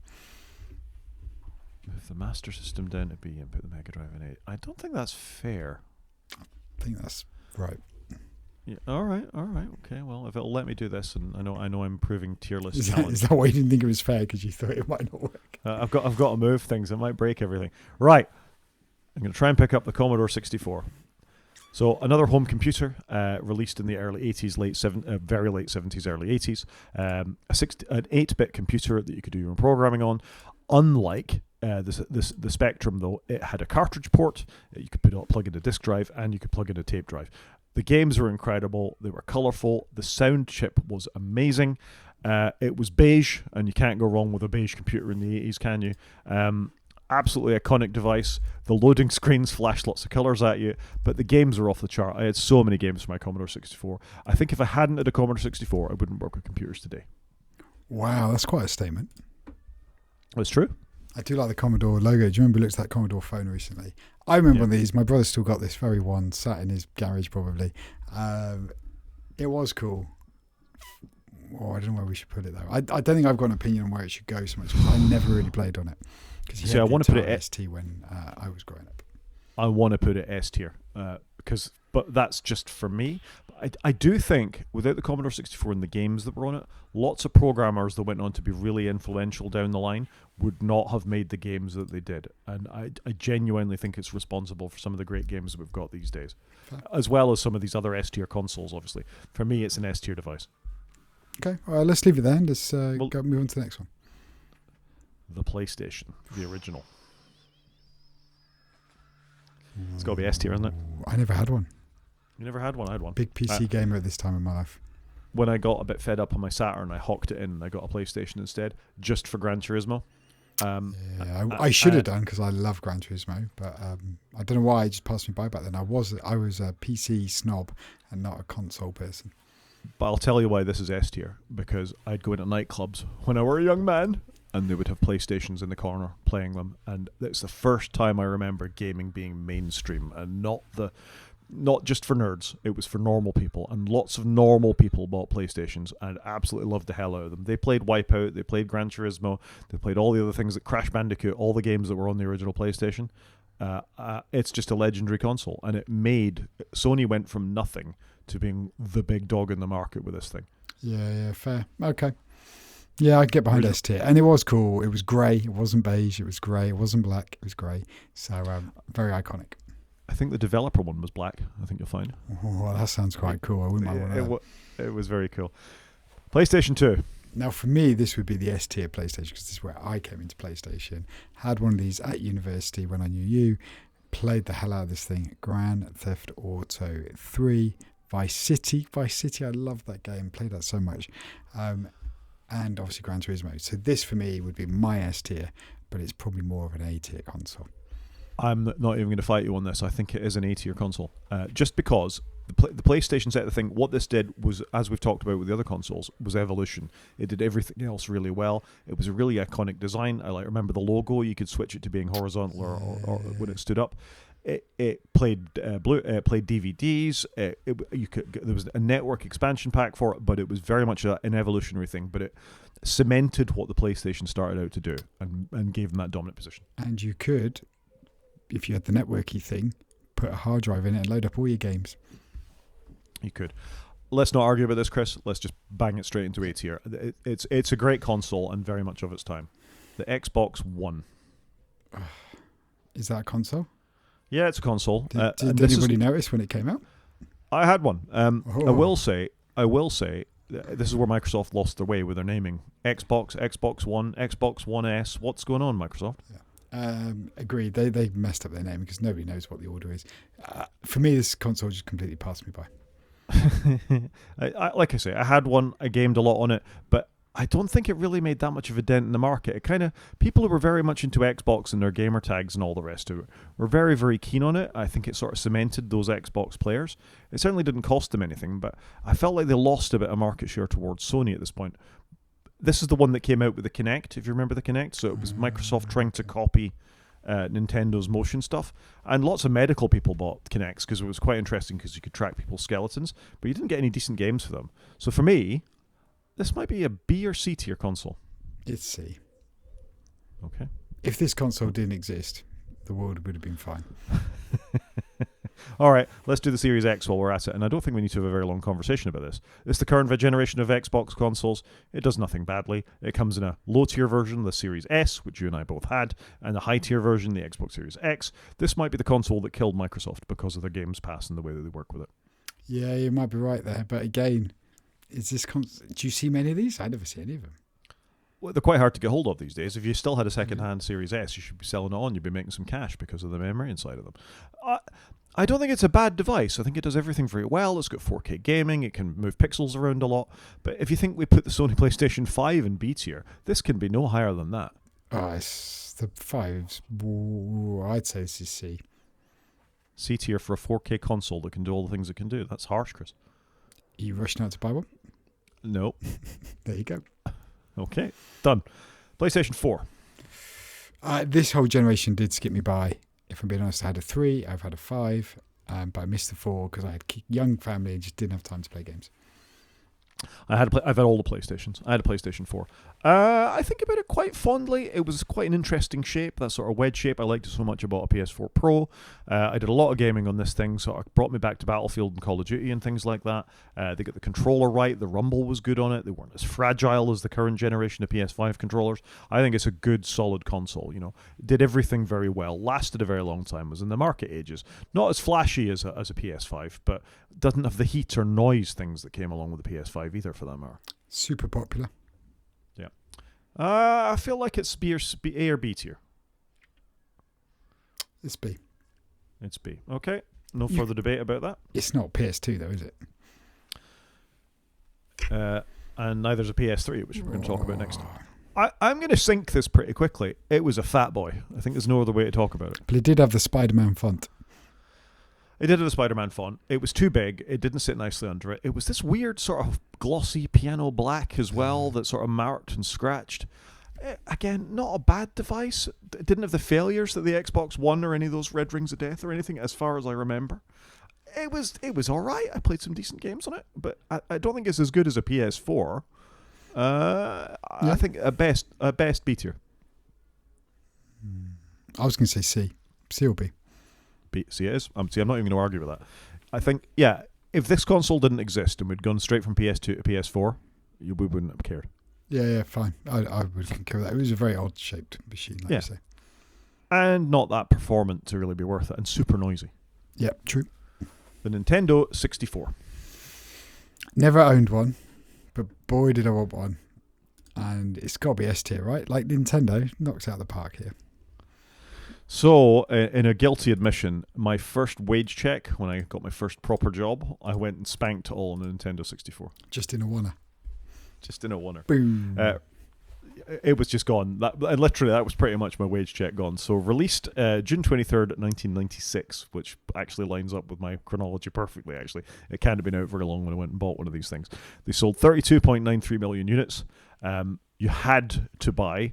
Move the Master System down to B and put the Mega Drive in A. I don't think that's fair.
I think that's right.
Yeah. All right. Okay. Well, if it'll let me do this, and I know I'm proving tier list challenge.
Is that why you didn't think it was fair because you thought it might not work?
I've got to move things. It might break everything. Right. I'm going to try and pick up the Commodore 64. So another home computer released in the early 80s, very late 70s, early 80s. An 8-bit computer that you could do your own programming on. Unlike the Spectrum, though, it had a cartridge port. You could plug in a disk drive, and you could plug in a tape drive. The games were incredible. They were colourful. The sound chip was amazing. It was beige, and you can't go wrong with a beige computer in the 80s, can you? Absolutely iconic device. The loading screens flashed lots of colours at you, but the games are off the chart. I had so many games for my Commodore 64. I think if I hadn't had a Commodore 64, I wouldn't work with computers today.
Wow, that's quite a statement.
It's true.
I do like the Commodore logo. Do you remember we looked at that Commodore phone recently? I remember one of these. My brother's still got this very one sat in his garage probably. It was cool. Oh, I don't know where we should put it though. I don't think I've got an opinion on where it should go so much because I never really played on it. Because
I want to put it
ST when I was growing up.
I want to put it S tier but that's just for me. I do think without the Commodore 64 and the games that were on it, lots of programmers that went on to be really influential down the line would not have made the games that they did. And I genuinely think it's responsible for some of the great games that we've got these days, as well as some of these other S tier consoles, obviously. For me, it's an S tier device.
Okay, all right, let's leave it there and let's move on to the next one.
The PlayStation, the original. It's got to be S tier, isn't it?
I never had one.
You never had one? I had one.
Big PC gamer at this time in my life.
When I got a bit fed up on my Saturn, I hawked it in and I got a PlayStation instead, just for Gran Turismo.
I should have done because I love Gran Turismo, but I don't know why it just passed me by back then. I was a PC snob and not a console person.
But I'll tell you why this is S tier, because I'd go into nightclubs when I were a young man and they would have PlayStations in the corner playing them, and it's the first time I remember gaming being mainstream and not just for nerds. It was for normal people, and lots of normal people bought PlayStations and absolutely loved the hell out of them. They played Wipeout, they played Gran Turismo, they played all the other things, that Crash Bandicoot, all the games that were on the original PlayStation. It's just a legendary console, and Sony went from nothing to being the big dog in the market with this thing.
Yeah, fair. Okay. Yeah, I get behind S tier, and it was cool. It was grey. It wasn't beige. It was grey. It wasn't black. It was grey. So very iconic.
I think the developer one was black. I think you'll find.
Oh, well, that sounds quite cool. I wouldn't mind one of that.
It was very cool. PlayStation 2.
Now, for me, this would be the S tier PlayStation because this is where I came into PlayStation. Had one of these at university when I knew you. Played the hell out of this thing. Grand Theft Auto 3, Vice City. Vice City, I love that game. Played that so much. And obviously Gran Turismo. So this for me would be my S tier, but it's probably more of an A tier console.
I'm not even going to fight you on this. I think it is an A tier console. Just because the PlayStation set the thing, what this did was, as we've talked about with the other consoles, was evolution. It did everything else really well. It was a really iconic design. I remember the logo. You could switch it to being horizontal or when it stood up. It played played DVDs. There was a network expansion pack for it, but it was very much an evolutionary thing. But it cemented what the PlayStation started out to do and gave them that dominant position.
And you could, if you had the networky thing, put a hard drive in it and load up all your games.
You could. Let's not argue about this, Chris. Let's just bang it straight into A tier. It's a great console and very much of its time. The Xbox One.
Is that a console?
Yeah, it's a console.
Did anybody notice when it came out?
I had one. I will say, this is where Microsoft lost their way with their naming. Xbox, Xbox One, Xbox One S. What's going on, Microsoft?
Yeah. Agreed. They messed up their name because nobody knows what the order is. For me, this console just completely passed me by.
Like I say, I had one. I gamed a lot on it, but I don't think it really made that much of a dent in the market. People who were very much into Xbox and their gamer tags and all the rest of it were very, very keen on it. I think it sort of cemented those Xbox players. It certainly didn't cost them anything, but I felt like they lost a bit of market share towards Sony at this point. This is the one that came out with the Kinect, if you remember the Kinect. So it was Microsoft trying to copy Nintendo's motion stuff. And lots of medical people bought Kinects because it was quite interesting because you could track people's skeletons, but you didn't get any decent games for them. So for me, this might be a B or C tier console.
It's C.
Okay.
If this console didn't exist, the world would have been fine.
All right, let's do the Series X while we're at it. And I don't think we need to have a very long conversation about this. It's the current generation of Xbox consoles. It does nothing badly. It comes in a low-tier version, the Series S, which you and I both had, and a high-tier version, the Xbox Series X. This might be the console that killed Microsoft because of their Games Pass and the way that they work with it.
Yeah, you might be right there. But again, do you see many of these? I never see any of them.
Well, they're quite hard to get hold of these days. If you still had a second-hand Series S, you should be selling it on. You'd be making some cash because of the memory inside of them. I don't think it's a bad device. I think it does everything very well. It's got 4K gaming. It can move pixels around a lot. But if you think we put the Sony PlayStation 5 in B tier, this can be no higher than that.
It's the 5s. I'd say this is C.
C tier for a 4K console that can do all the things it can do. That's harsh, Chris.
Are you rushing out to buy one?
No.
There you go.
Okay, done. PlayStation 4.
This whole generation did skip me by. If I'm being honest, I had a 3, I've had a 5, but I missed the 4 because I had a young family and just didn't have time to play games.
I've had all the PlayStations. I had a PlayStation 4. I think about it quite fondly. It was quite an interesting shape, that sort of wedge shape. I liked it so much. I bought a PS4 Pro. I did a lot of gaming on this thing, so it brought me back to Battlefield and Call of Duty and things like that. They got the controller right. The rumble was good on it. They weren't as fragile as the current generation of PS5 controllers. I think it's a good, solid console. You know, did everything very well. Lasted a very long time. Was in the market ages. Not as flashy as a PS5, but doesn't have the heat or noise things that came along with the PS5 either, for that matter.
Super popular.
Yeah. I feel like it's A or B tier.
It's B.
It's B. Okay. No further debate about that.
It's not PS2 though, is it?
And neither's a PS3, which we're going to talk about next. I'm going to sink this pretty quickly. It was a fat boy. I think there's no other way to talk about it.
But it did have the Spider-Man font.
It did have the Spider-Man font. It was too big. It didn't sit nicely under it. It was this weird sort of glossy piano black as well that sort of marked and scratched. Again, not a bad device. It didn't have the failures that the Xbox One or any of those Red Rings of Death or anything, as far as I remember. It was all right. I played some decent games on it, but I don't think it's as good as a PS4. I think a best B tier.
I was going to say C. C or B.
See, it is. I'm not even going to argue with that. I think, yeah, if this console didn't exist and we'd gone straight from PS2 to PS4, we wouldn't have cared.
Yeah, fine. I would concur with that. It was a very odd-shaped machine, like you say.
And not that performant to really be worth it, and super noisy.
Yep, true.
The Nintendo 64.
Never owned one, but boy did I want one. And it's got to be S tier, right? Like Nintendo knocks out the park here.
So, in a guilty admission, my first wage check, when I got my first proper job, I went and spanked it all on the Nintendo 64.
Just in a oneer.
Just in a oneer.
Boom.
It was just gone. That was pretty much my wage check gone. So, released June 23rd, 1996, which actually lines up with my chronology perfectly, actually. It can't have been out very long when I went and bought one of these things. They sold 32.93 million units. You had to buy...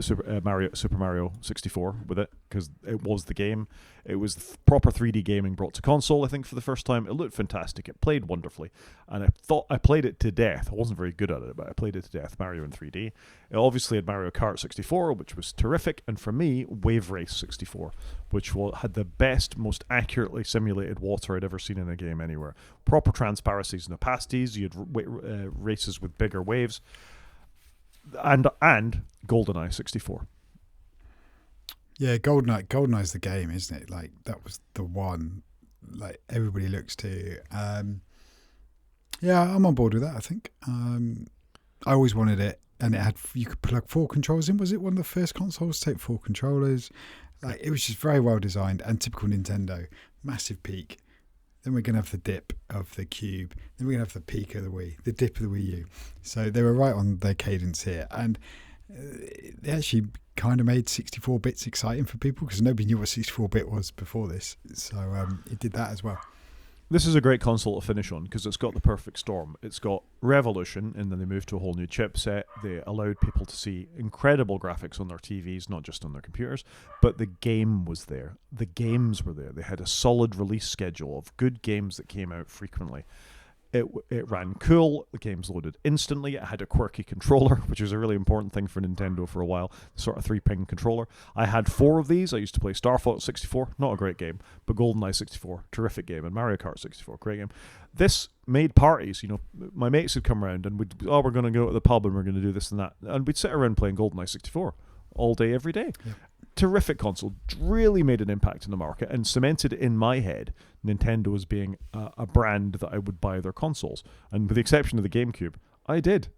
Super Mario 64 with it, because it was the game. It was proper 3D gaming brought to console, I think, for the first time. It looked fantastic. It played wonderfully. And I thought I played it to death. I wasn't very good at it, but I played it to death, Mario in 3D. It obviously had Mario Kart 64, which was terrific. And for me, Wave Race 64, which had the best, most accurately simulated water I'd ever seen in a game anywhere. Proper transparencies and opacities. You had races with bigger waves. And GoldenEye 64.
Yeah, GoldenEye's the game, isn't it? Like, that was the one like everybody looks to. Yeah, I'm on board with that, I think. I always wanted it, and you could plug 4 controllers in. Was it one of the first consoles to take 4 controllers? Like, it was just very well designed and typical Nintendo. Massive peak. Then we're going to have the dip of the Cube. Then we're going to have the peak of the Wii, the dip of the Wii U. So they were right on their cadence here. And they actually kind of made 64 bits exciting for people, because nobody knew what 64-bit was before this. So it did that as well.
This is a great console to finish on, because it's got the perfect storm. It's got revolution, and then they moved to a whole new chipset. They allowed people to see incredible graphics on their TVs, not just on their computers, but the game was there. The games were there. They had a solid release schedule of good games that came out frequently. It ran cool. The games loaded instantly. It had a quirky controller, which was a really important thing for Nintendo for a while. The sort of 3-pin controller. I had 4 of these. I used to play Star Fox 64, not a great game, but GoldenEye 64, terrific game, and Mario Kart 64, great game. This made parties. You know, my mates would come around and we're going to go to the pub and we're going to do this and that, and we'd sit around playing GoldenEye 64 all day, every day. Yeah. Terrific console, really made an impact in the market and cemented in my head Nintendo as being a brand that I would buy their consoles. And with the exception of the GameCube, I did.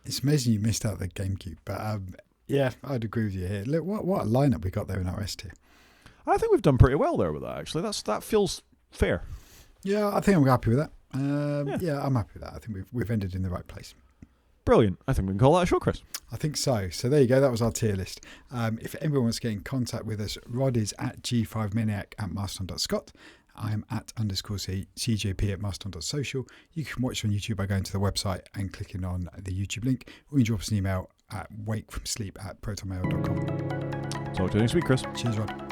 It's amazing you missed out the GameCube, but yeah, I'd agree with you here. Look, what a lineup we got there in our S tier.
I think we've done pretty well there with that, actually. That feels fair.
Yeah, I think I'm happy with that. Yeah, I'm happy with that. I think we've ended in the right place.
Brilliant. I think we can call that a show, Chris.
I think so. So there you go. That was our tier list. If anyone wants to get in contact with us, Rod is at g5maniac@mastodon.scot. I'm at _CJP at mastodon.social. You can watch on YouTube by going to the website and clicking on the YouTube link, or you can drop us an email at wakefromsleep@protonmail.com.
Talk to you next week, Chris.
Cheers, Rod.